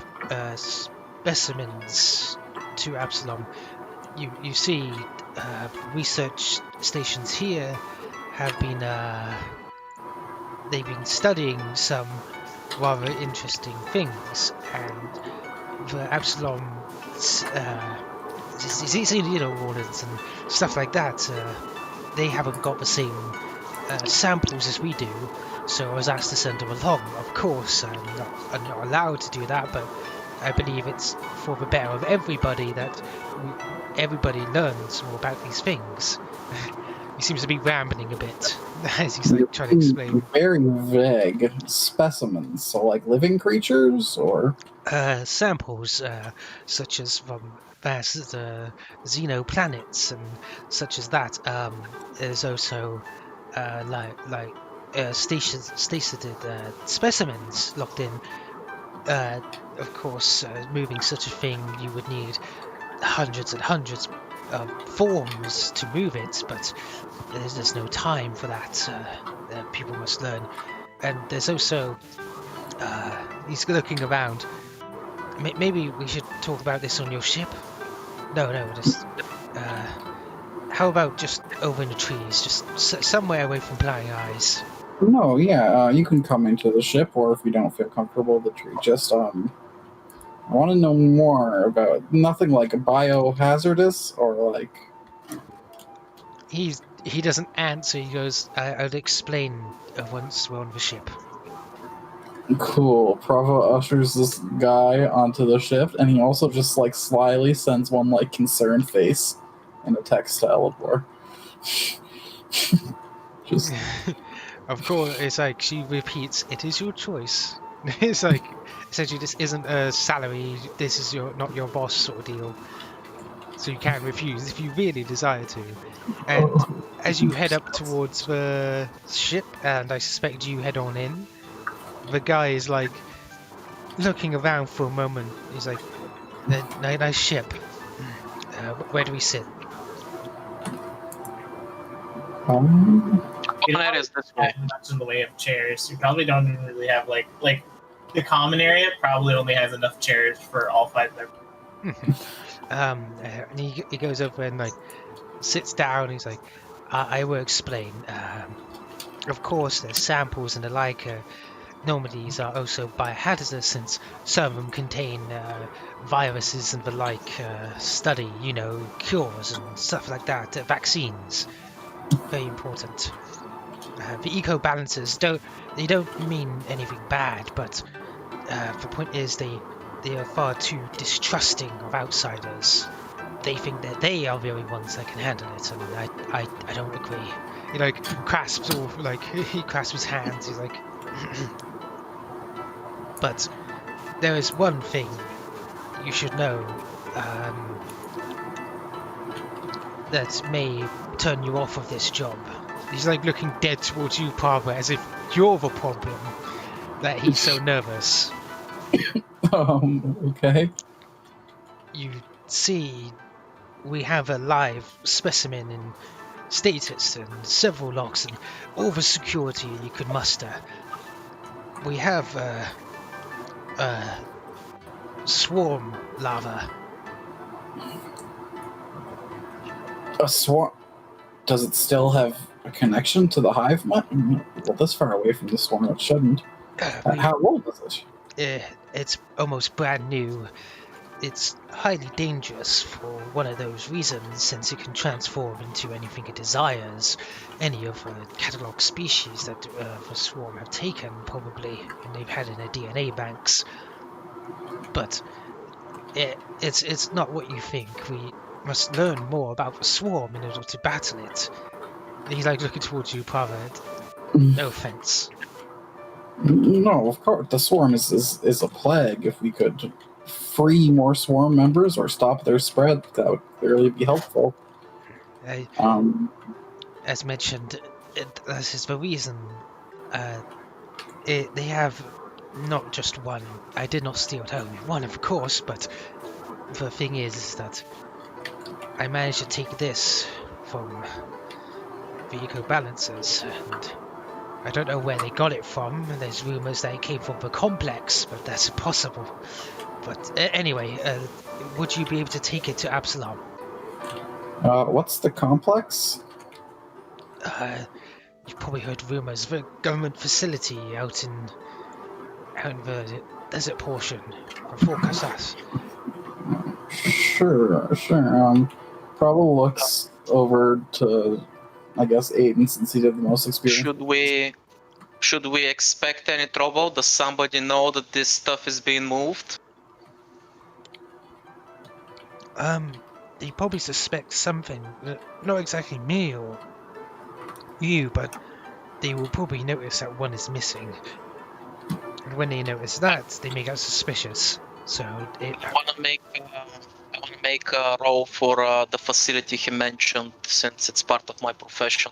S1: specimens to Absalom. You see, research stations here have been they've been studying some rather interesting things, and the Absalom wardens and stuff like that, they haven't got the same samples as we do, so I was asked to send them along. Of course, I'm not allowed to do that, but I believe it's for the better of everybody that everybody learns more about these things. He seems to be rambling a bit as he's like trying to explain.
S4: Very vague specimens. So, like living creatures, or
S1: Samples such as from vast xenoplanets and such as that. There's also stationed specimens locked in. Of course, moving such a thing, you would need hundreds and hundreds of forms to move it, but there's no time for that. People must learn. And there's also he's looking around. Maybe we should talk about this on your ship. No, just how about just over in the trees, just somewhere away from prying eyes.
S4: no, yeah, you can come into the ship, or if you don't feel comfortable with the tree, just I want to know more about nothing like biohazardous or like.
S1: He doesn't answer. He goes, I'll explain once we're on the ship.
S4: Cool. Prava ushers this guy onto the ship, and he also just like slyly sends one like concerned face in a text to Elabor. Just
S1: Of course, it's like she repeats, "It is your choice." It's like essentially this isn't a salary. This is not your boss sort of deal. So you can refuse if you really desire to. And as you head up towards the ship, and I suspect you head on in, the guy is like looking around for a moment. He's like, nice ship. Where do we sit?
S2: You
S5: That
S2: don't
S5: is this way.
S2: have much in the way of chairs. You probably don't even really have like the common area probably only has enough chairs for all 5 members.
S1: And he goes over and like sits down. He's like, I will explain. Of course, there's samples and the like. Normally, these are also biohazardous since some of them contain viruses and the like. Study, cures and stuff like that. Vaccines, very important. The eco balances don't mean anything bad, but the point is they are far too distrusting of outsiders. They think that they are the only ones that can handle it, and I don't agree. He like grasps he grasps his hands. He's like, but there is one thing you should know that may turn you off of this job. He's like looking dead towards you, Prava, as if you're the problem that he's so nervous.
S4: Okay.
S1: You see, we have a live specimen in status and several locks and all the security you could muster. We have swarm larva.
S4: A swarm. Does it still have a connection to the hive? Well, this far away from the swarm, it shouldn't. How old is it?
S1: It's almost brand new. It's highly dangerous for one of those reasons, since it can transform into anything it desires. Any of the catalogue species that the swarm have taken, probably, and they've had in their DNA banks. But it's not what you think. We must learn more about the swarm in order to battle it. He's like looking towards you, Prava. No offense.
S4: No, of course. The swarm is a plague. If we could free more swarm members or stop their spread, that would clearly be helpful.
S1: As mentioned, this is the reason. They have not just one. I did not steal it only one, of course, but the thing is that I managed to take this from the eco balancers, and I don't know where they got it from. There's rumors that it came from the complex, but that's impossible. But anyway, would you be able to take it to Absalom?
S4: What's the complex?
S1: You've probably heard rumors of a government facility out in the desert portion of Fort Casas.
S4: Sure. Prava looks over to, I guess, Aiden, since he did the most experience.
S5: Should we expect any trouble? Does somebody know that this stuff is being moved?
S1: They probably suspect something, but not exactly me or you, but they will probably notice that one is missing. And when they notice that, they may get suspicious. So
S5: I wanna make a role for the facility he mentioned, since it's part of my profession.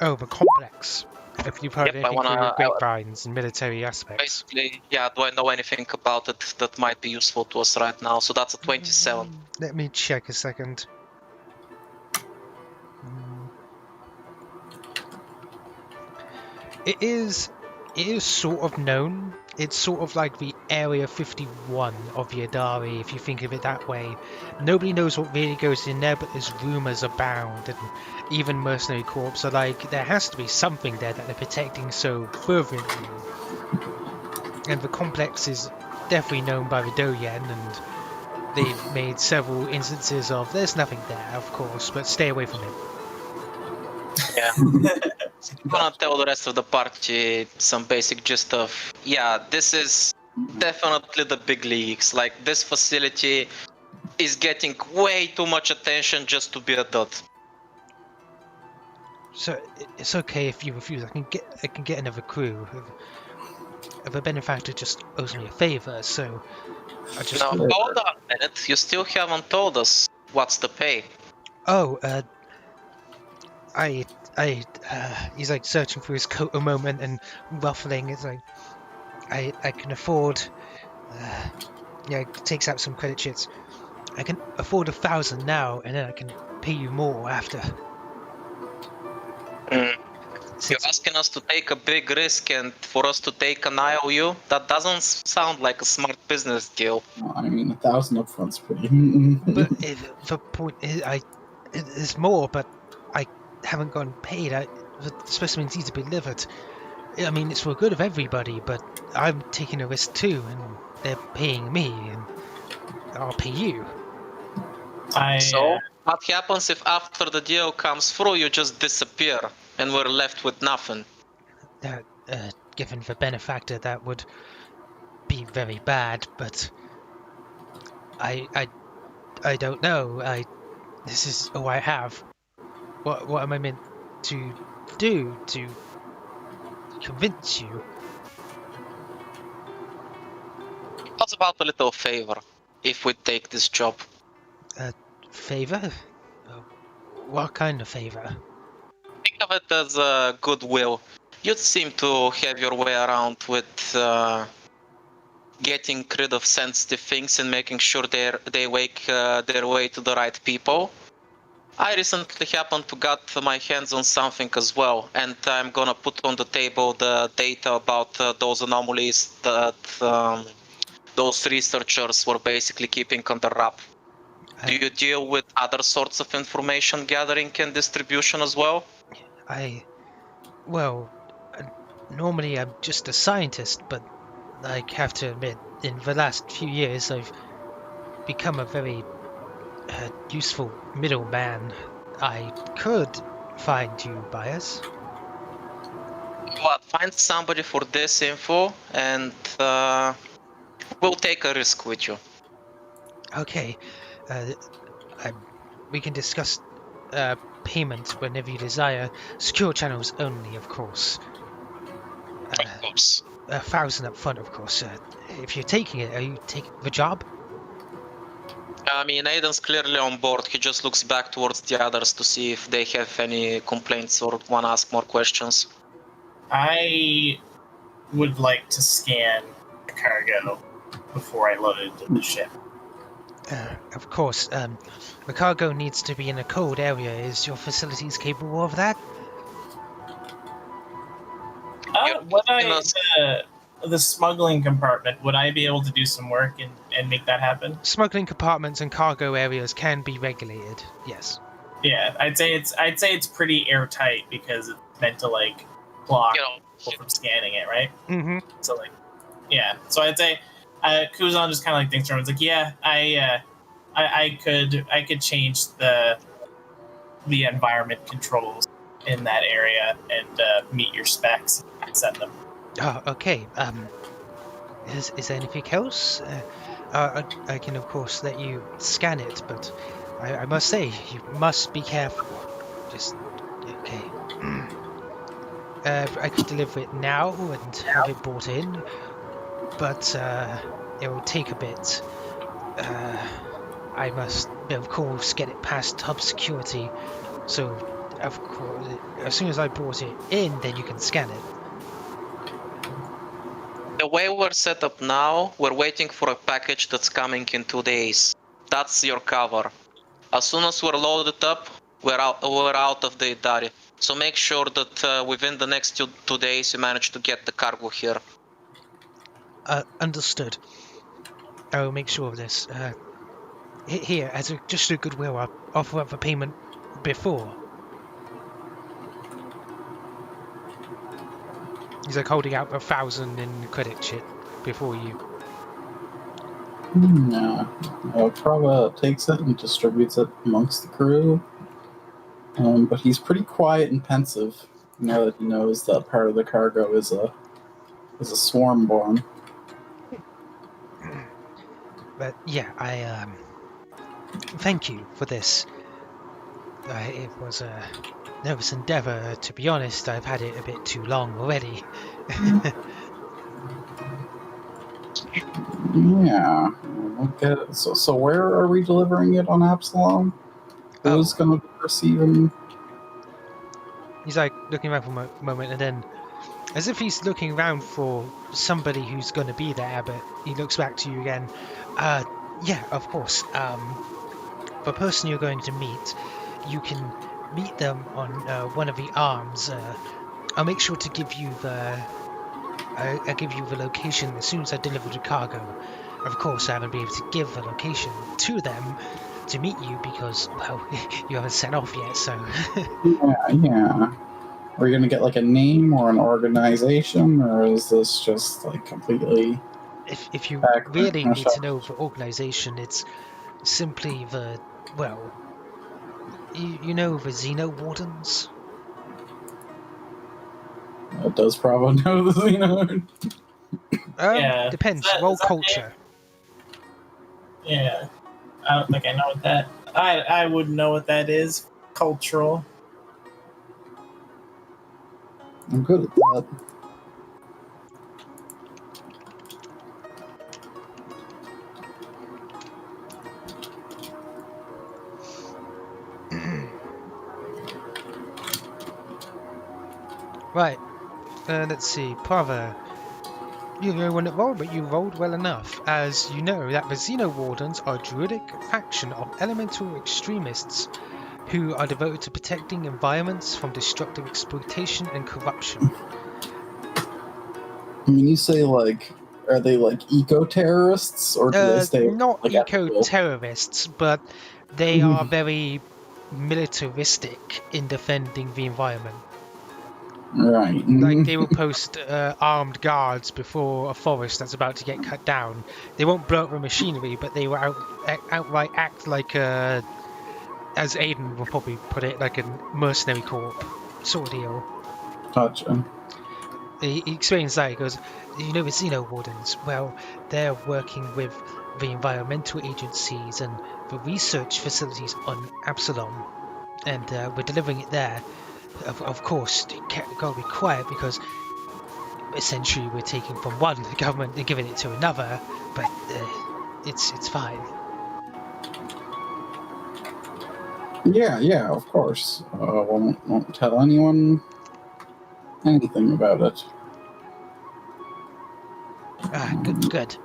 S1: oh, the complex. If you've heard
S5: Yep, I
S1: anything through
S5: wanna
S1: grapevines and military aspects.
S5: basically, yeah. Do I know anything about it that might be useful to us right now? So that's a 27.
S1: Let me check a second. It is sort of known. It's sort of like the Area 51 of Yadari, if you think of it that way. Nobody knows what really goes in there, but there's rumors abound, and even mercenary corps are like, there has to be something there that they're protecting so fervently. And the complex is definitely known by the Doyen, and they've made several instances of there's nothing there, of course, but stay away from it.
S5: Yeah. I'm gonna tell the rest of the party some basic gist of, yeah, this is definitely the big leagues. Like, this facility is getting way too much attention just to be a dot.
S1: So it's okay if you refuse. I can get another crew. The Benefactor just owes me a favor, so I just.
S5: Now, hold on a minute. You still haven't told us what's the pay.
S1: Oh, he's like searching for his coat a moment and ruffling. It's like, I can afford. Yeah, takes out some credit sheets. I can afford 1,000 now, and then I can pay you more after.
S5: You're asking us to take a big risk and for us to take an IOU? That doesn't sound like a smart business deal.
S4: I mean, 1,000 upfront's pretty.
S1: But the point is, there's more, but I haven't gotten paid. The specimens need to be delivered. I mean, it's for the good of everybody, but I'm taking a risk too, and they're paying me, and I'll pay you.
S5: So, what happens if after the deal comes through, you just disappear, and we're left with nothing?
S1: Given the Benefactor, that would be very bad, but I don't know. This is all I have. What am I meant to do to convince you?
S5: How's about a little favor, if we take this job?
S1: Favor? What kind of favor?
S5: Think of it as a goodwill. You seem to have your way around with getting rid of sensitive things and making sure they make their way to the right people. I recently happened to get my hands on something as well, and I'm gonna put on the table the data about those anomalies that those researchers were basically keeping under wrap. Do you deal with other sorts of information gathering and distribution as well?
S1: Normally I'm just a scientist, but I have to admit, in the last few years I've become a very useful middleman. I could find you buyers.
S5: Well, find somebody for this info, and we'll take a risk with you.
S1: Okay. We can discuss payment whenever you desire. Secure channels only, of course.
S5: Of course.
S1: 1,000 up front, of course. If you're taking it, are you taking the job?
S5: I mean, Aiden's clearly on board. He just looks back towards the others to see if they have any complaints or want to ask more questions.
S2: I would like to scan the cargo before I load it into the ship.
S1: Of course. The cargo needs to be in a cold area. Is your facilities capable of that?
S2: The smuggling compartment, would I be able to do some work and make that happen?
S1: Smuggling compartments and cargo areas can be regulated, yes.
S2: Yeah, I'd say it's pretty airtight because it's meant to like block people from scanning it, right?
S1: Mm-hmm.
S2: So like, yeah. So I'd say Kuzon just kind of like thinks around. It's like, yeah, I could change the environment controls in that area and meet your specs and send them.
S1: Oh, okay. Is there anything else? I can of course let you scan it, but I must say you must be careful. Just okay. I could deliver it now and have it brought in, but it will take a bit. I must, of course, get it past hub security. So, of course, as soon as I brought it in, then you can scan it.
S5: The way we're set up now, we're waiting for a package that's coming in 2 days. That's your cover. As soon as we're loaded up, we're out of the Idari. So make sure that within the next two days you manage to get the cargo here.
S1: Understood. I will make sure of this. Here, as just a goodwill, I'll offer up a payment before. He's like holding out 1,000 in credit shit before you.
S4: Yeah. Prava takes it and distributes it amongst the crew. But he's pretty quiet and pensive now that he knows that part of the cargo is a swarm-born.
S1: But yeah, I thank you for this. It was a nervous endeavour, to be honest. I've had it a bit too long already.
S4: Yeah. Okay. So where are we delivering it on Absalom? Who's going to be receiving?
S1: He's like looking around for a moment, and then, as if he's looking around for somebody who's going to be there, but he looks back to you again. Yeah, of course. The person you're going to meet, you can meet them on one of the arms. I'll make sure to give you I'll give you the location as soon as I deliver the cargo. Of course, I haven't been able to give the location to them to meet you because, well, you haven't set off yet, so...
S4: Yeah. Are you going to get like a name or an organization, or is this just like completely...
S1: If you really need to know the organization, it's simply the, well, you know the Xeno Wardens?
S4: Does Prava know the Xeno?
S2: Yeah.
S1: Depends.
S2: Is that
S1: Culture.
S2: Yeah. I don't think I know what that... I wouldn't know what that is. Cultural.
S4: I'm good at that.
S1: Right. Let's see. Prava. You're the only one that rolled, but you rolled well enough, as you know that the Xeno Wardens are a druidic faction of elemental extremists who are devoted to protecting environments from destructive exploitation and corruption.
S4: I mean, you say like, are they like eco-terrorists, or do they stay
S1: not
S4: like
S1: eco-terrorists, but they are very militaristic in defending the environment.
S4: Right.
S1: Like, they will post armed guards before a forest that's about to get cut down. They won't blow up the machinery, but they will outright act like a, as Aiden will probably put it, like a mercenary corp sort of deal.
S4: Gotcha.
S1: He explains that. He goes, you know the Xeno Wardens? Well, they're working with the environmental agencies and the research facilities on Absalom, and we're delivering it there. Of course, you gotta be quiet because essentially we're taking from one government and giving it to another, but it's fine.
S4: Yeah, of course. Won't tell anyone anything about it.
S1: Good.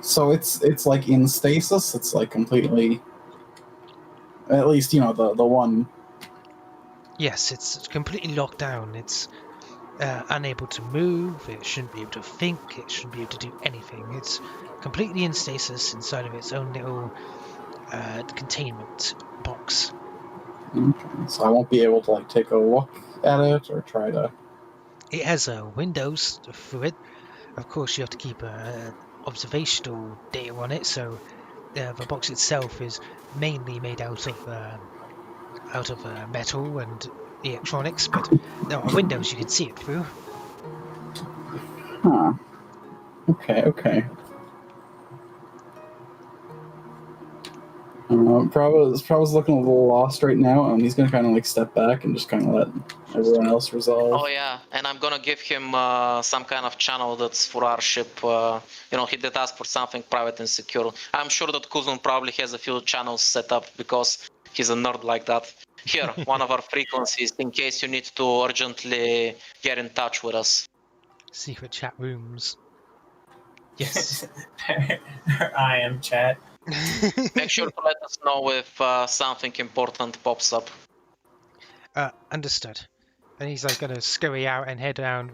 S4: So it's like in stasis. It's like completely. At least you know the one.
S1: Yes, it's completely locked down. It's unable to move. It shouldn't be able to think. It shouldn't be able to do anything. It's completely in stasis inside of its own little containment box.
S4: Okay. So I won't be able to like take a look at it or try to.
S1: It has windows through it. Of course, you have to keep observational data on it. So the box itself is mainly made out of metal and electronics, but there are windows you can see it through.
S4: Huh. Okay. Prava's looking a little lost right now, and he's gonna kind of like step back and just kind of let everyone else resolve.
S5: Oh yeah, and I'm gonna give him some kind of channel that's for our ship. He did ask for something private and secure. I'm sure that Kuzon probably has a few channels set up because he's a nerd like that. Here, one of our frequencies in case you need to urgently get in touch with us.
S1: Secret chat rooms. Yes.
S2: I am chat.
S5: Make sure to let us know if something important pops up.
S1: Understood. And he's like gonna scurry out and head around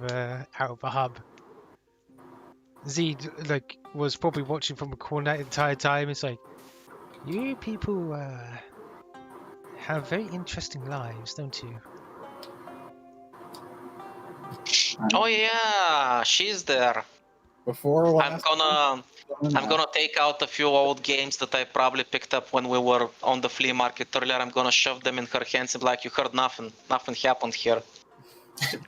S1: out of the hub. Z was probably watching from a corner the entire time. It's like, you people have very interesting lives, don't you?
S5: Oh yeah, she's there.
S4: Before
S5: I'm gonna take out a few old games that I probably picked up when we were on the flea market earlier. I'm gonna shove them in her hands and be like, you heard nothing. Nothing happened here.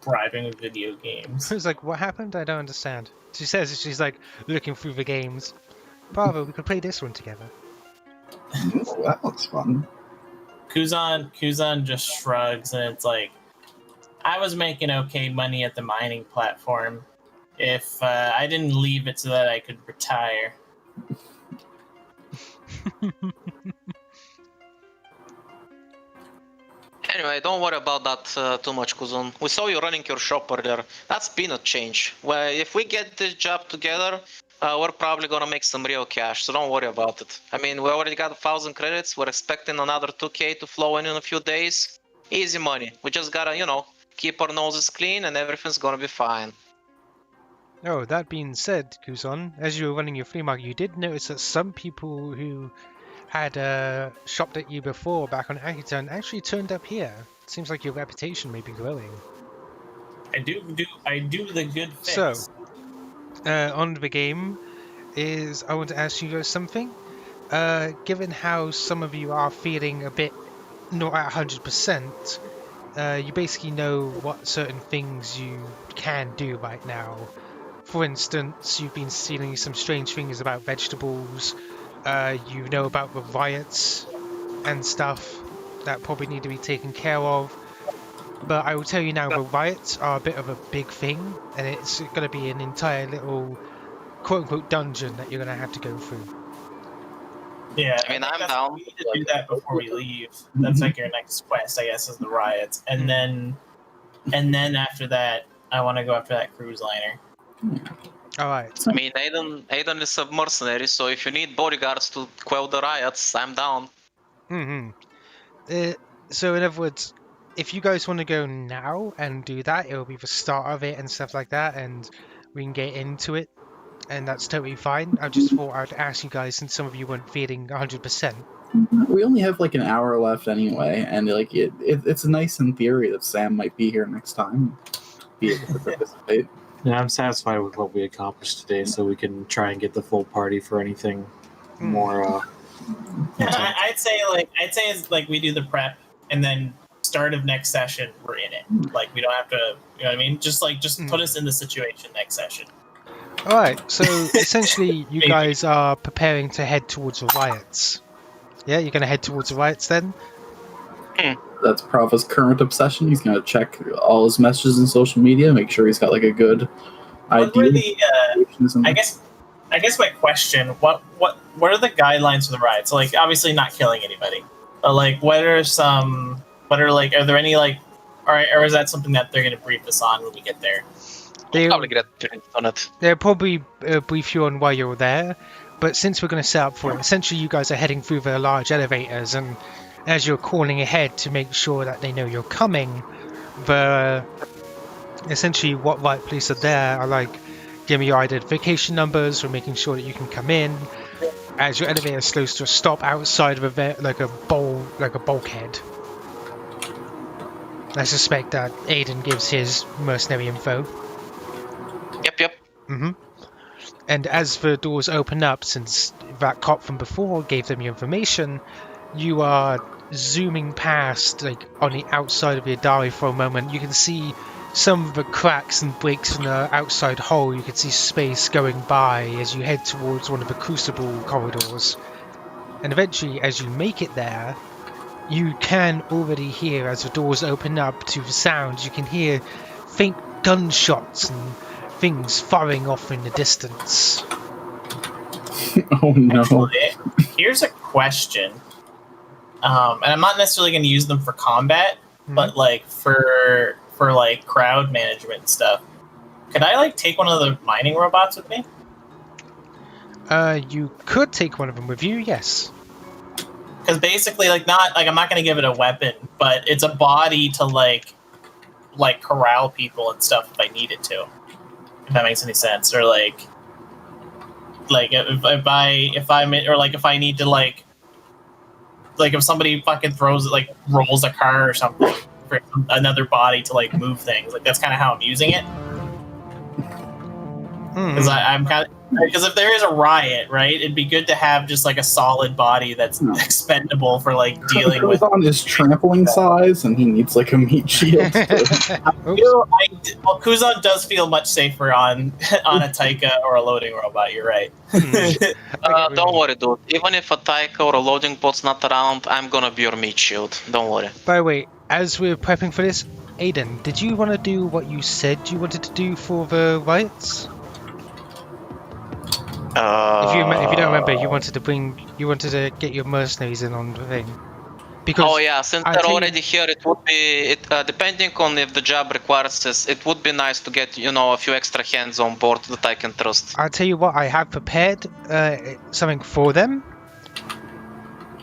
S2: Bribing with video games.
S1: It's like, what happened? I don't understand. She says she's like looking through the games. Prava, we could play this one together.
S4: Oh, that looks fun.
S2: Kuzon just shrugs, and it's like, I was making okay money at the mining platform. If I didn't leave it so that I could retire.
S5: Anyway, don't worry about that too much, Kuzon. We saw you running your shop earlier. That's peanut change. Well, if we get this job together, we're probably gonna make some real cash, so don't worry about it. I mean, we already got 1,000 credits. We're expecting another 2K to flow in a few days. Easy money. We just gotta, keep our noses clean and everything's gonna be fine.
S1: Oh, that being said, Kuzon, as you were running your flea market, you did notice that some people who had shopped at you before back on Akiton actually turned up here. Seems like your reputation may be growing.
S2: I do the good fix.
S1: So, on the game is I want to ask you guys something. Given how some of you are feeling a bit not at 100%, you basically know what certain things you can do right now. For instance, you've been seeing some strange things about vegetables. You know about the riots and stuff that probably need to be taken care of. But I will tell you now, the riots are a bit of a big thing, and it's going to be an entire little quote-unquote dungeon that you're going to have to go through.
S2: Yeah,
S5: I mean, I'm
S2: that's-
S5: down.
S2: We need to do that before we leave. That's like your next quest, I guess, is the riots, and then after that, I want to go after that cruise liner.
S1: Alright.
S5: I mean, Aiden is a mercenary, so if you need bodyguards to quell the riots, I'm down.
S1: So in other words, if you guys want to go now and do that, it'll be the start of it and stuff like that, and we can get into it, and that's totally fine. I just thought I'd ask you guys, since some of you weren't feeling 100%.
S4: We only have like an hour left anyway, and like it's nice in theory that Sam might be here next time, be able to participate.
S3: Yeah, I'm satisfied with what we accomplished today, so we can try and get the full party for anything more.
S2: I'd say it's like we do the prep, and then start of next session we're in it. Like we don't have to, you know what I mean? Just put us in the situation next session.
S1: Alright, so essentially you guys are preparing to head towards the riots. Yeah, you're going to head towards the riots then?
S4: That's Prava's current obsession. He's going to check all his messages in social media, make sure he's got like a good idea.
S2: I guess my question: what are the guidelines for the riots? Like, obviously not killing anybody, but like, are there any like, or is that something that they're going to brief us on when we get there?
S5: They'll probably get on it.
S1: They'll probably brief you on why you're there, but since we're going to set up for it, essentially you guys are heading through the large elevators, and as you're calling ahead to make sure that they know you're coming, essentially what riot police are there are like, give me your identification numbers for making sure that you can come in. As your elevator slows to a stop outside of a bulkhead. I suspect that Aiden gives his mercenary info.
S5: Yep.
S1: And as the doors open up, since that cop from before gave them your information, you are zooming past, like on the outside of your diary for a moment. You can see some of the cracks and breaks in the outside hull. You can see space going by as you head towards one of the crucible corridors. And eventually, as you make it there, you can already hear, as the doors open up to the sounds, you can hear faint gunshots and things firing off in the distance.
S4: Oh no.
S2: Actually, here's a question. And I'm not necessarily going to use them for combat, but like for like crowd management and stuff. Could I like take one of the mining robots with me?
S1: You could take one of them with you, yes.
S2: Because basically, like, I'm not going to give it a weapon, but it's a body to like corral people and stuff if I need it to. If that makes any sense, or like if I need to like if somebody fucking rolls a car or something for another body to like move things, like that's kind of how I'm using it. Because I'm kind of, because if there is a riot, right, it'd be good to have just like a solid body that's expendable for like dealing with.
S4: Kuzon is trampling size, and he needs like a meat shield.
S2: Well, Kuzon does feel much safer on Ataika or a loading robot. You're right.
S5: Don't worry, dude. Even if Ataika or a loading bot's not around, I'm gonna be your meat shield. Don't worry.
S1: By the way, as we're prepping for this, Aiden, did you want to do what you said you wanted to do for the riots? If you don't remember, you wanted to get your mercenaries in on the thing. Because
S5: oh yeah, since they're already here, it would be depending on if the job requires this. It would be nice to get a few extra hands on board that I can trust.
S1: I'll tell you what, I have prepared something for them,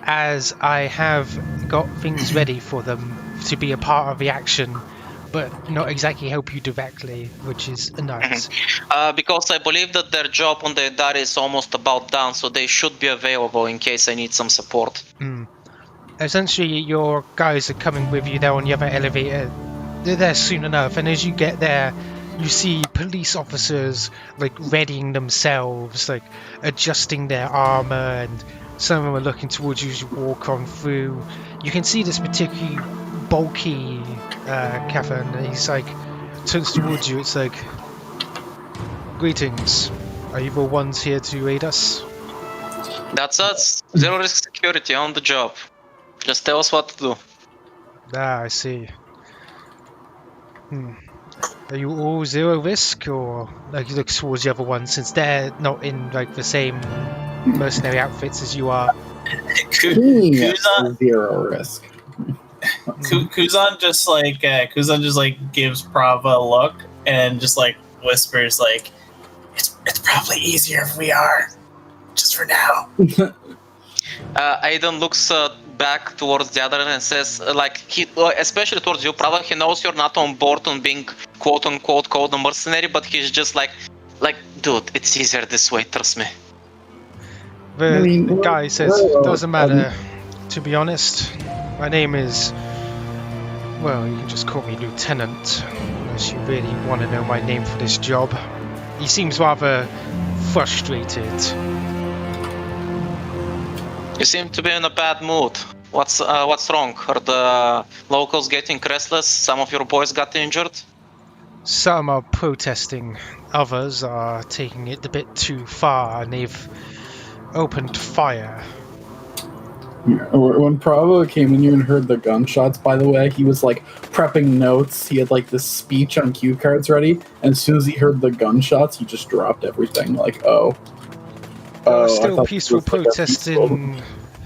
S1: as I have got things ready for them to be a part of the action, but not exactly help you directly, which is nice.
S5: Because I believe that their job on the Idari is almost about done, so they should be available in case I need some support.
S1: Essentially, your guys are coming with you there on the other elevator. They're there soon enough, and as you get there, you see police officers like readying themselves, like adjusting their armor, and some of them are looking towards you as you walk on through. You can see this particularly bulky Kafan, and he's like turns towards you. It's like, greetings. Are you the ones here to aid us?
S5: That's us. Zero risk security on the job. Just tell us what to do.
S1: Ah, I see. Are you all zero risk, or like you look towards the other ones since they're not in like the same mercenary outfits as you are?
S2: Kuzon,
S4: zero risk.
S2: Kuzon just gives Prava a look and just like whispers like, "It's probably easier if we are, just for now."
S5: Aiden looks back towards the other end and says, especially towards you, Prava, he knows you're not on board on being quote-unquote called a mercenary, but he's just like, dude, it's easier this way, trust me.
S1: The guy says, doesn't matter, to be honest. My name is, well, you can just call me Lieutenant, unless you really want to know my name for this job. He seems rather frustrated.
S5: You seem to be in a bad mood. What's wrong? Are the locals getting restless? Some of your boys got injured?
S1: Some are protesting. Others are taking it a bit too far, and they've opened fire.
S4: When Prava came in here and heard the gunshots, by the way, he was like prepping notes. He had like this speech on cue cards ready, and as soon as he heard the gunshots, he just dropped everything. Like,
S1: still peaceful protesting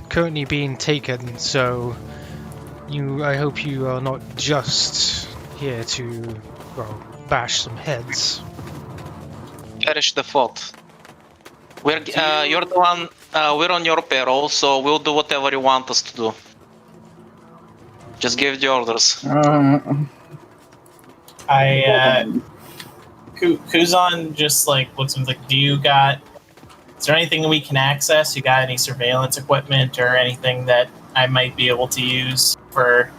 S1: currently being taken, so I hope you are not just here to, well, bash some heads.
S5: Perish the thought. You're the one. We're on your payroll, so we'll do whatever you want us to do. Just give the orders.
S2: Kuzon just like looks at him like, is there anything we can access? You got any surveillance equipment or anything that I might be able to use for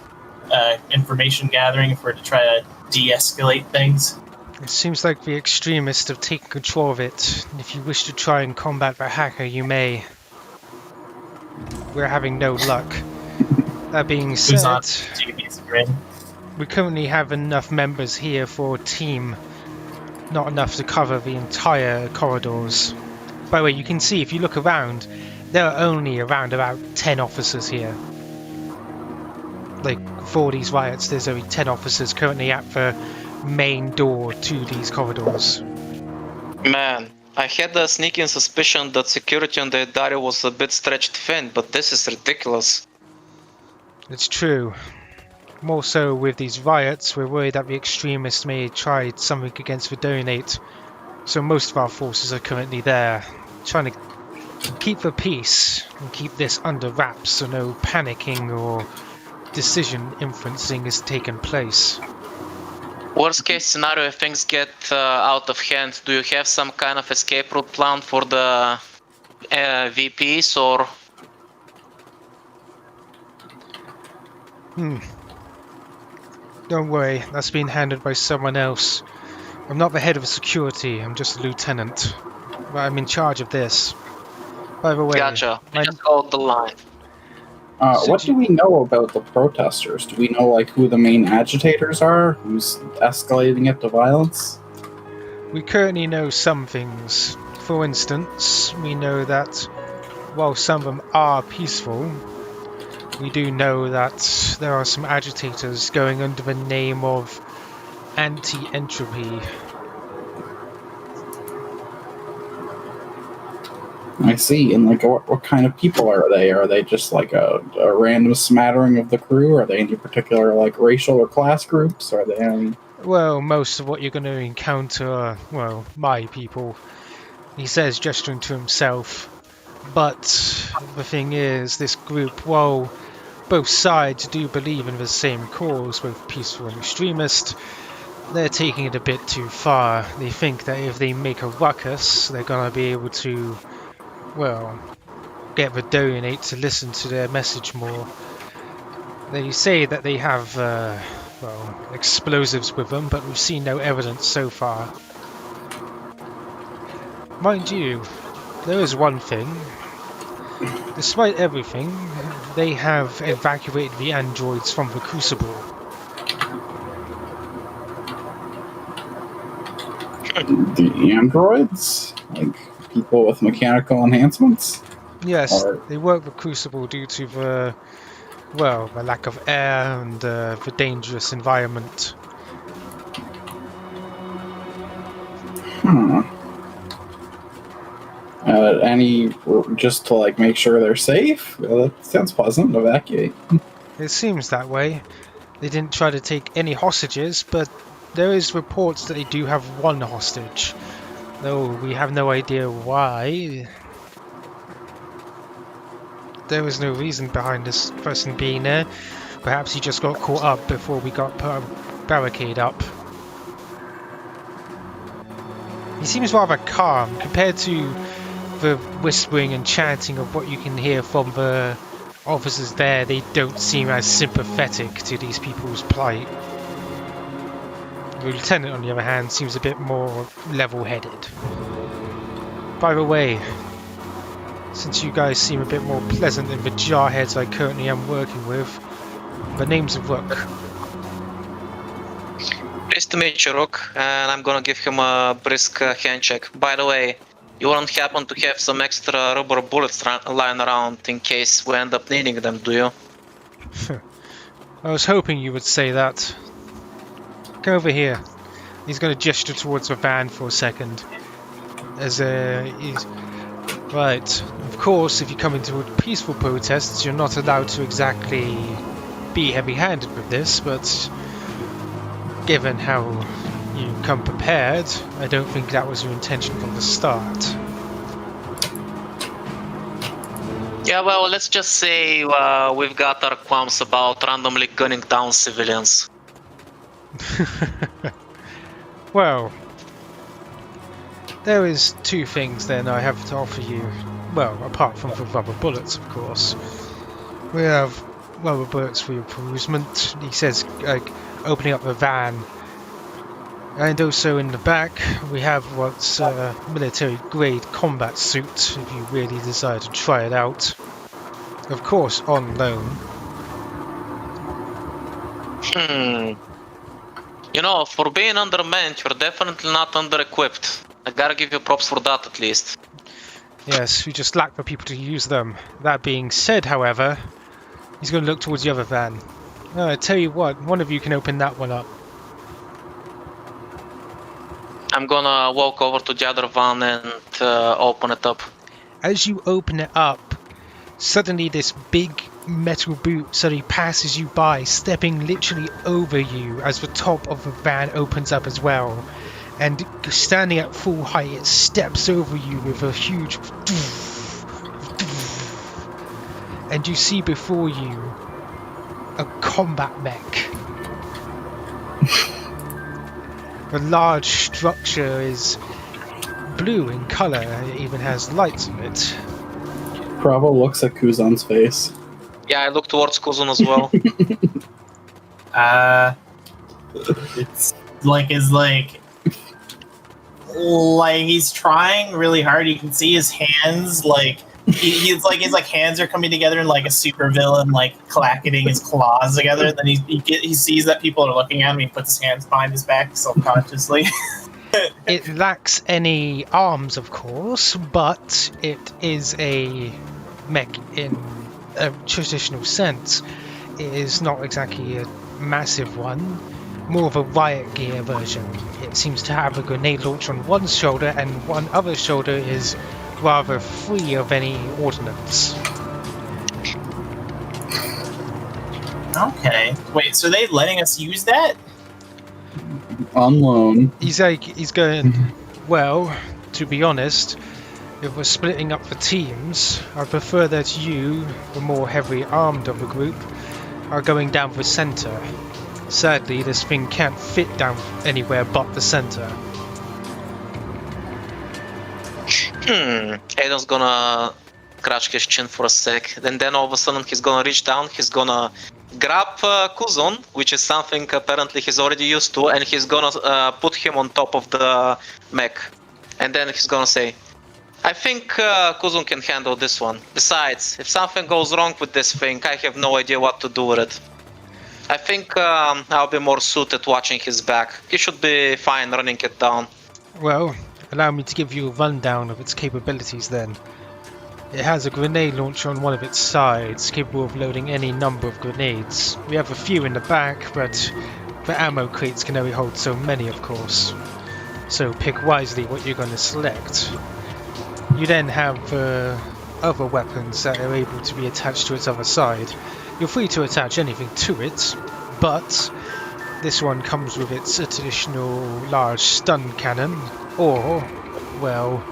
S2: information gathering to try to de-escalate things?
S1: It seems like the extremists have taken control of it. If you wish to try and combat the hacker, you may. We're having no luck. That being said, we currently have enough members here for a team. Not enough to cover the entire corridors. By the way, you can see, if you look around, There are only around about 10 officers here. Like, for these riots, there's only 10 officers currently at the main door to these corridors.
S5: Man, I had a sneaking suspicion that security on the Dario was a bit stretched thin, but this is ridiculous.
S1: It's true. More so with these riots, we're worried that the extremists may have tried something against the donate, so most of our forces are currently there, trying to keep the peace and keep this under wraps so no panicking or decision influencing is taking place.
S5: Worst case scenario, if things get out of hand, do you have some kind of escape route plan for the VPs or?
S1: Don't worry, that's been handled by someone else. I'm not the head of security, I'm just a lieutenant. But I'm in charge of this. By the way,
S5: Gotcha. I just hold the line.
S4: What do we know about the protesters? Do we know like who the main agitators are? Who's escalating it to violence?
S1: we currently know some things. For instance, we know that while some of them are peaceful, we do know that there are some agitators going under the name of anti-entropy.
S4: I see. And like, what kind of people are they? Are they just like a random smattering of the crew? Are they any particular like racial or class groups? Are they any?
S1: Well, most of what you're going to encounter are, well, my people. He says, gesturing to himself. But the thing is, this group, while both sides do believe in the same cause, both peaceful and extremist, they're taking it a bit too far. They think that if they make a ruckus, they're going to be able to, well, get the donate to listen to their message more. They say that they have, well, explosives with them, but we've seen no evidence so far. Mind you, there is one thing. Despite everything, they have evacuated the androids from the Crucible.
S4: The androids? Like people with mechanical enhancements?
S1: Yes,
S4: Or-
S1: they work the Crucible due to the, well, the lack of air and the dangerous environment.
S4: Any just to like make sure they're safe? Well, that sounds pleasant. Evacuate.
S1: It seems that way. They didn't try to take any hostages, but there is reports that they do have one hostage. Though we have no idea why. There was no reason behind this person being there. Perhaps he just got caught up before we got put a barricade up. He seems rather calm compared to the whispering and chanting of what you can hear from the officers there. They don't seem as sympathetic to these people's plight. The lieutenant, on the other hand, seems a bit more level-headed. By the way, since you guys seem a bit more pleasant than the jarheads I currently am working with, the name's Rook.
S5: Nice to meet you, Rook, and I'm gonna give him a brisk handshake. By the way, you won't happen to have some extra rubber bullets lying around in case we end up needing them, do you?
S1: I was hoping you would say that. Come over here. He's going to gesture towards the van for a second. As he's... Right. Of course, if you come into peaceful protests, you're not allowed to exactly be heavy-handed with this, but given how you come prepared, I don't think that was your intention from the start.
S5: Yeah, well, let's just say we've got our qualms about randomly gunning down civilians.
S1: Well, there is two things then I have to offer you. Well, apart from the rubber bullets, of course. We have rubber bullets for your perusement. He says, like, opening up the van. And also in the back, we have what's a military-grade combat suit, if you really desire to try it out. Of course, on loan.
S5: You know, for being undermanned, you're definitely not under-equipped. I gotta give you props for that, at least.
S1: Yes, we just lack for people to use them. That being said, however, he's going to look towards the other van. I tell you what, one of you can open that one up.
S5: I'm gonna walk over to the other van and open it up.
S1: As you open it up, suddenly this big metal boot suddenly passes you by, stepping literally over you as the top of the van opens up as well. And standing at full height, it steps over you with a huge... And you see before you a combat mech. The large structure is blue in colour, and it even has lights on it.
S4: Prava looks at Kuzon's face.
S5: Yeah, I look towards Kuzon as well.
S2: It's like he's trying really hard. You can see his hands like his hands are coming together in like a super villain, like clacketing his claws together. Then he sees that people are looking at him. He puts his hands behind his back self-consciously.
S1: It lacks any arms, of course, but it is a mech in a traditional sense. It is not exactly a massive one, more of a riot gear version. It seems to have a grenade launcher on one shoulder, and one other shoulder is rather free of any ordnance.
S2: Okay. Wait, so are they letting us use that?
S4: On loan.
S1: He's going, well, to be honest, if we're splitting up the teams, I prefer that you, the more heavily armed of the group, are going down the centre. Sadly, this thing can't fit down anywhere but the centre.
S5: Aiden's gonna scratch his chin for a sec, and then all of a sudden he's gonna reach down, he's gonna grab Kuzon, which is something apparently he's already used to, and he's gonna put him on top of the mech. And then he's gonna say, I think Kuzon can handle this one. Besides, if something goes wrong with this thing, I have no idea what to do with it. I think I'll be more suited watching his back. He should be fine running it down.
S1: Well, allow me to give you a rundown of its capabilities then. It has a grenade launcher on one of its sides, capable of loading any number of grenades. We have a few in the back, but the ammo crates can only hold so many, of course. So pick wisely what you're going to select. You then have other weapons that are able to be attached to its other side. You're free to attach anything to it, but this one comes with its additional large stun cannon, or, well,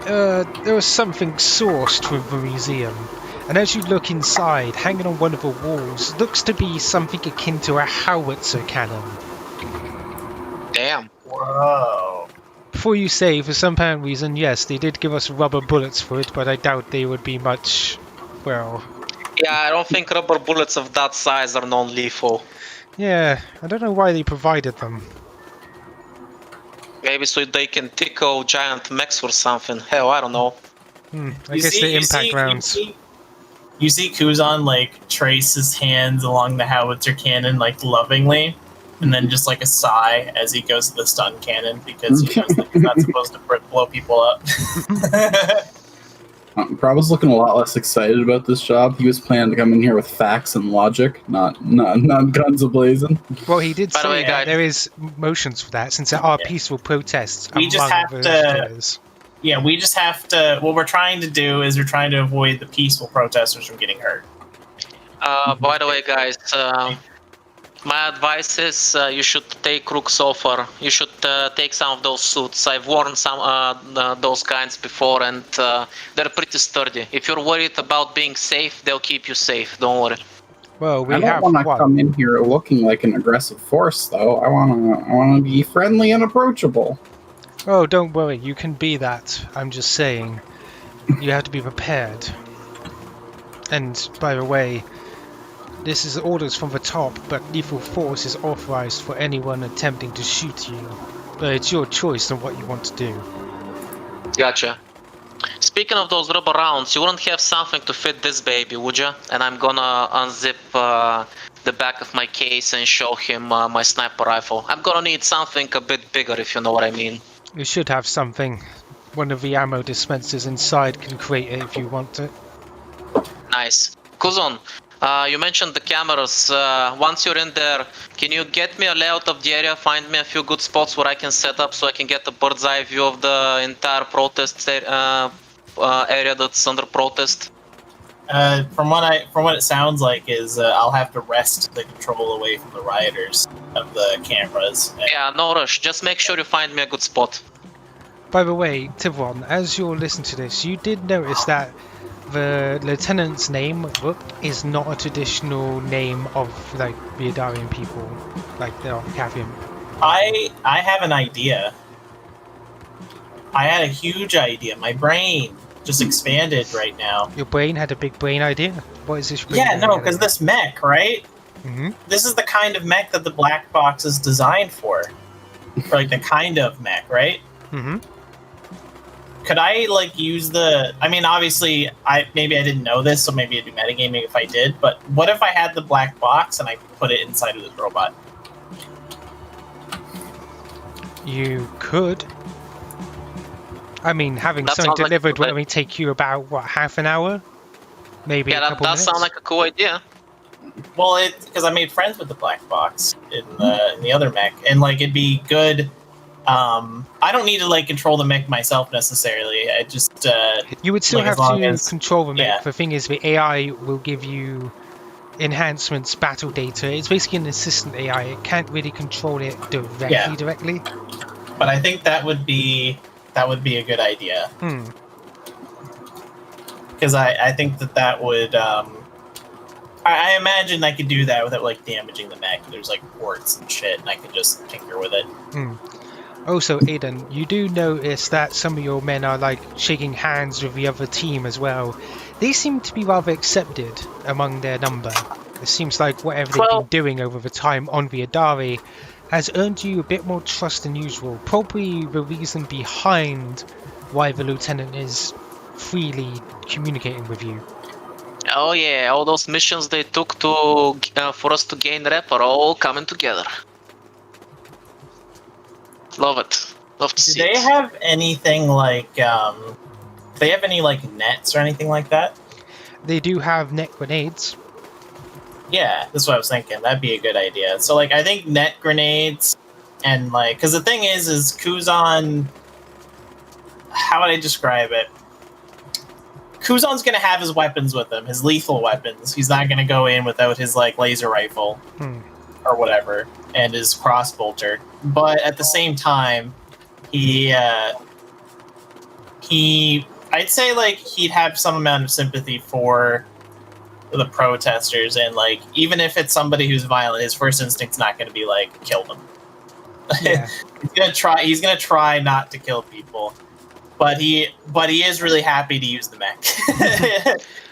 S1: there was something sourced from the museum, and as you look inside, hanging on one of the walls, looks to be something akin to a howitzer cannon.
S5: Damn.
S2: Whoa.
S1: Before you say, for some apparent reason, yes, they did give us rubber bullets for it, but I doubt they would be much, well...
S5: Yeah, I don't think rubber bullets of that size are non-lethal.
S1: Yeah, I don't know why they provided them.
S5: Maybe so they can tickle giant mechs or something. Hell, I don't know.
S1: I guess the impact rounds.
S2: You see Kuzon like trace his hands along the howitzer cannon like lovingly, and then just like a sigh as he goes to the stun cannon because he knows that he's not supposed to blow people up.
S4: Prava's looking a lot less excited about this job. He was planning to come in here with facts and logic, not guns a-blazing.
S1: Well, he did
S5: By the
S1: say
S5: way,
S1: that
S5: guys-
S1: there is motions for that, since there are peaceful protests
S2: We
S1: among
S2: just have
S1: the
S2: to-
S1: vegetarians.
S2: Yeah, we just have to. What we're trying to do is we're trying to avoid the peaceful protesters from getting hurt.
S5: By the way, guys, my advice is you should take Rook's offer. You should take some of those suits. I've worn some those kinds before, and they're pretty sturdy. If you're worried about being safe, they'll keep you safe. Don't worry.
S1: Well, we
S4: I don't
S1: have
S4: want to
S1: one.
S4: come in here looking like an aggressive force, though. I want to be friendly and approachable.
S1: Oh, don't worry, you can be that. I'm just saying, you have to be prepared. And, by the way, this is orders from the top, but lethal force is authorized for anyone attempting to shoot you. But it's your choice on what you want to do.
S5: Gotcha. Speaking of those rubber rounds, you wouldn't have something to fit this baby, would you? And I'm gonna unzip the back of my case and show him my sniper rifle. I'm gonna need something a bit bigger, if you know what I mean.
S1: You should have something. one of the ammo dispensers inside can create it if you want it.
S5: Nice. Kuzon, you mentioned the cameras. Once you're in there, can you get me a layout of the area? Find me a few good spots where I can set up so I can get a bird's eye view of the entire protest area that's under protest.
S2: From what it sounds like is I'll have to wrest the control away from the rioters of the cameras.
S5: Yeah, no rush. Just make sure you find me a good spot.
S1: By the way, Thiveron, as you're listening to this, you did notice that the lieutenant's name is not a traditional name of like the Adarian people, like the Cavian.
S2: I have an idea. I had a huge idea. My brain just expanded right now.
S1: Your brain had a big brain idea? What is this?
S2: Yeah, no, because this mech, right?
S1: Mm-hmm.
S2: This is the kind of mech that the black box is designed for. For like the kind of mech, right?
S1: Mm-hmm.
S2: Could I like use the? I mean, obviously, maybe I didn't know this, so maybe it'd be metagaming if I did. But what if I had the black box and I put it inside of this robot?
S1: You could. I mean, having
S5: That
S1: something
S5: sounds like
S1: delivered
S5: a
S1: would
S5: good-
S1: only take you about what, half an hour, maybe
S5: Yeah,
S1: a
S5: that
S1: couple
S5: does
S1: minutes.
S5: sound like a cool idea.
S2: Well, because I made friends with the black box in the other mech, and like it'd be good. I don't need to like control the mech myself necessarily. I just
S1: You would still
S2: like, as
S1: have
S2: long
S1: to
S2: as-
S1: control the mech.
S2: yeah.
S1: The thing is, the AI will give you enhancements, battle data. It's basically an assistant AI. It can't really control it directly.
S2: but I think that would be a good idea
S1: Hmm.
S2: because I think that would. I imagine I could do that without like damaging the mech. There's like ports and shit, and I could just tinker with it.
S1: Also, Aiden, you do notice that some of your men are like shaking hands with the other team as well. They seem to be rather accepted among their number. It seems like whatever they've been doing over the time on the Adari has earned you a bit more trust than usual. Probably the reason behind why the lieutenant is freely communicating with you.
S5: Oh yeah, all those missions they took to for us to gain rep are all coming together. Love it. Love to
S2: Do
S5: see
S2: they
S5: it.
S2: have anything like? Do they have any like nets or anything like that?
S1: They do have net grenades.
S2: Yeah, that's what I was thinking. That'd be a good idea. So, like, I think net grenades and like, because the thing is Kuzon. How would I describe it? Kuzon's gonna have his weapons with him, his lethal weapons. He's not gonna go in without his like laser rifle or whatever and his cross bolter. But at the same time, I'd say like he'd have some amount of sympathy for the protesters, and like even if it's somebody who's violent, his first instinct's not going to be like kill them.
S1: Yeah.
S2: He's gonna try not to kill people, but he is really happy to use the mech.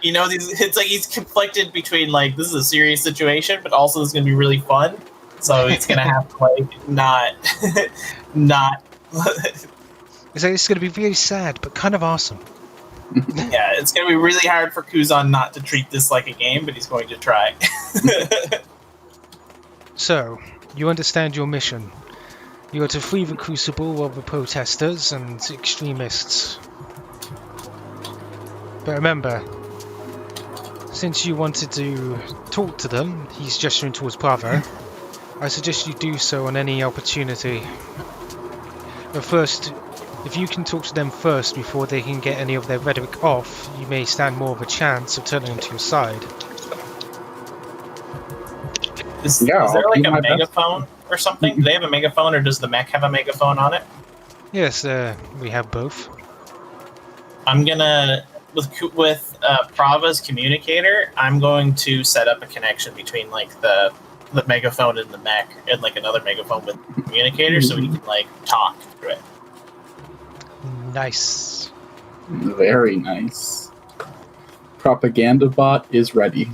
S2: You know, it's like he's conflicted between like this is a serious situation, but also this is gonna be really fun. So he's gonna have to like not.
S1: It's like it's going to be really sad, but kind of awesome.
S2: Yeah, it's gonna be really hard for Kuzon not to treat this like a game, but he's going to try.
S1: So, you understand your mission. You are to free the Crucible of the protesters and extremists. But remember, since you wanted to talk to them, he's gesturing towards Prava, I suggest you do so on any opportunity. But first, if you can talk to them first before they can get any of their rhetoric off, you may stand more of a chance of turning them to your side.
S2: Is
S4: Yeah,
S2: there
S4: I'll
S2: like
S4: do
S2: a
S4: my best.
S2: megaphone or something? Do they have a megaphone, or does the mech have a megaphone on it?
S1: Yes, we have both.
S2: I'm gonna with Prava's communicator. I'm going to set up a connection between like the megaphone and the mech, and like another megaphone with the communicator, so we can like talk through it.
S1: Nice.
S4: Very nice. Propaganda bot is ready.
S1: By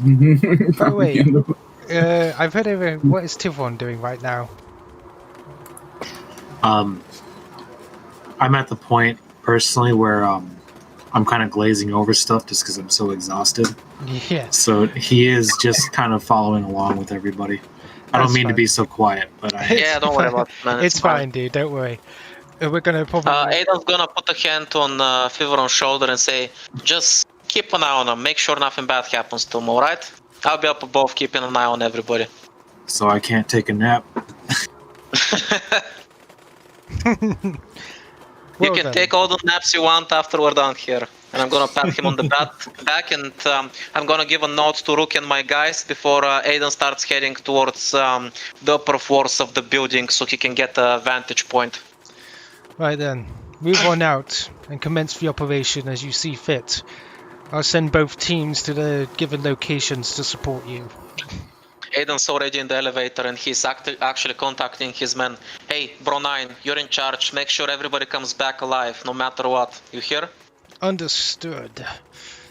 S1: the way,
S4: Propaganda bot.
S1: I've heard of what is Thiveron doing right now?
S3: I'm at the point personally where I'm kind of glazing over stuff just because I'm so exhausted.
S1: Yeah.
S3: So he is just kind of following along with everybody. I don't
S1: That's
S3: mean to
S1: fine.
S3: be so quiet, but I
S5: Yeah, don't worry about it, man.
S1: It's fine, dude. Don't worry. We're gonna probably.
S5: Aiden's gonna put a hand on Thiveron's shoulder and say, just keep an eye on him, make sure nothing bad happens to him, alright? I'll be up above keeping an eye on everybody.
S3: So I can't take a nap.
S5: You can take all the naps you want after we're done here. And I'm gonna pat him on the back and I'm gonna give a note to Rook and my guys before Aiden starts heading towards the upper floors of the building so he can get a vantage point.
S1: Right then, move on out and commence the operation as you see fit. I'll send both teams to the given locations to support you.
S5: Aiden's already in the elevator and he's actually contacting his men. Hey, Bro 9, you're in charge. Make sure everybody comes back alive, no matter what. You hear?
S1: Understood.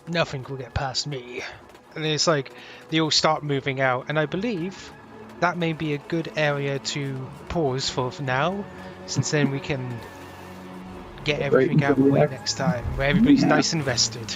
S1: Nothing will get past me. And it's like they all start moving out, and I believe that may be a good area to pause for now, since then we can get everything out of the way next time, where everybody's nice and rested.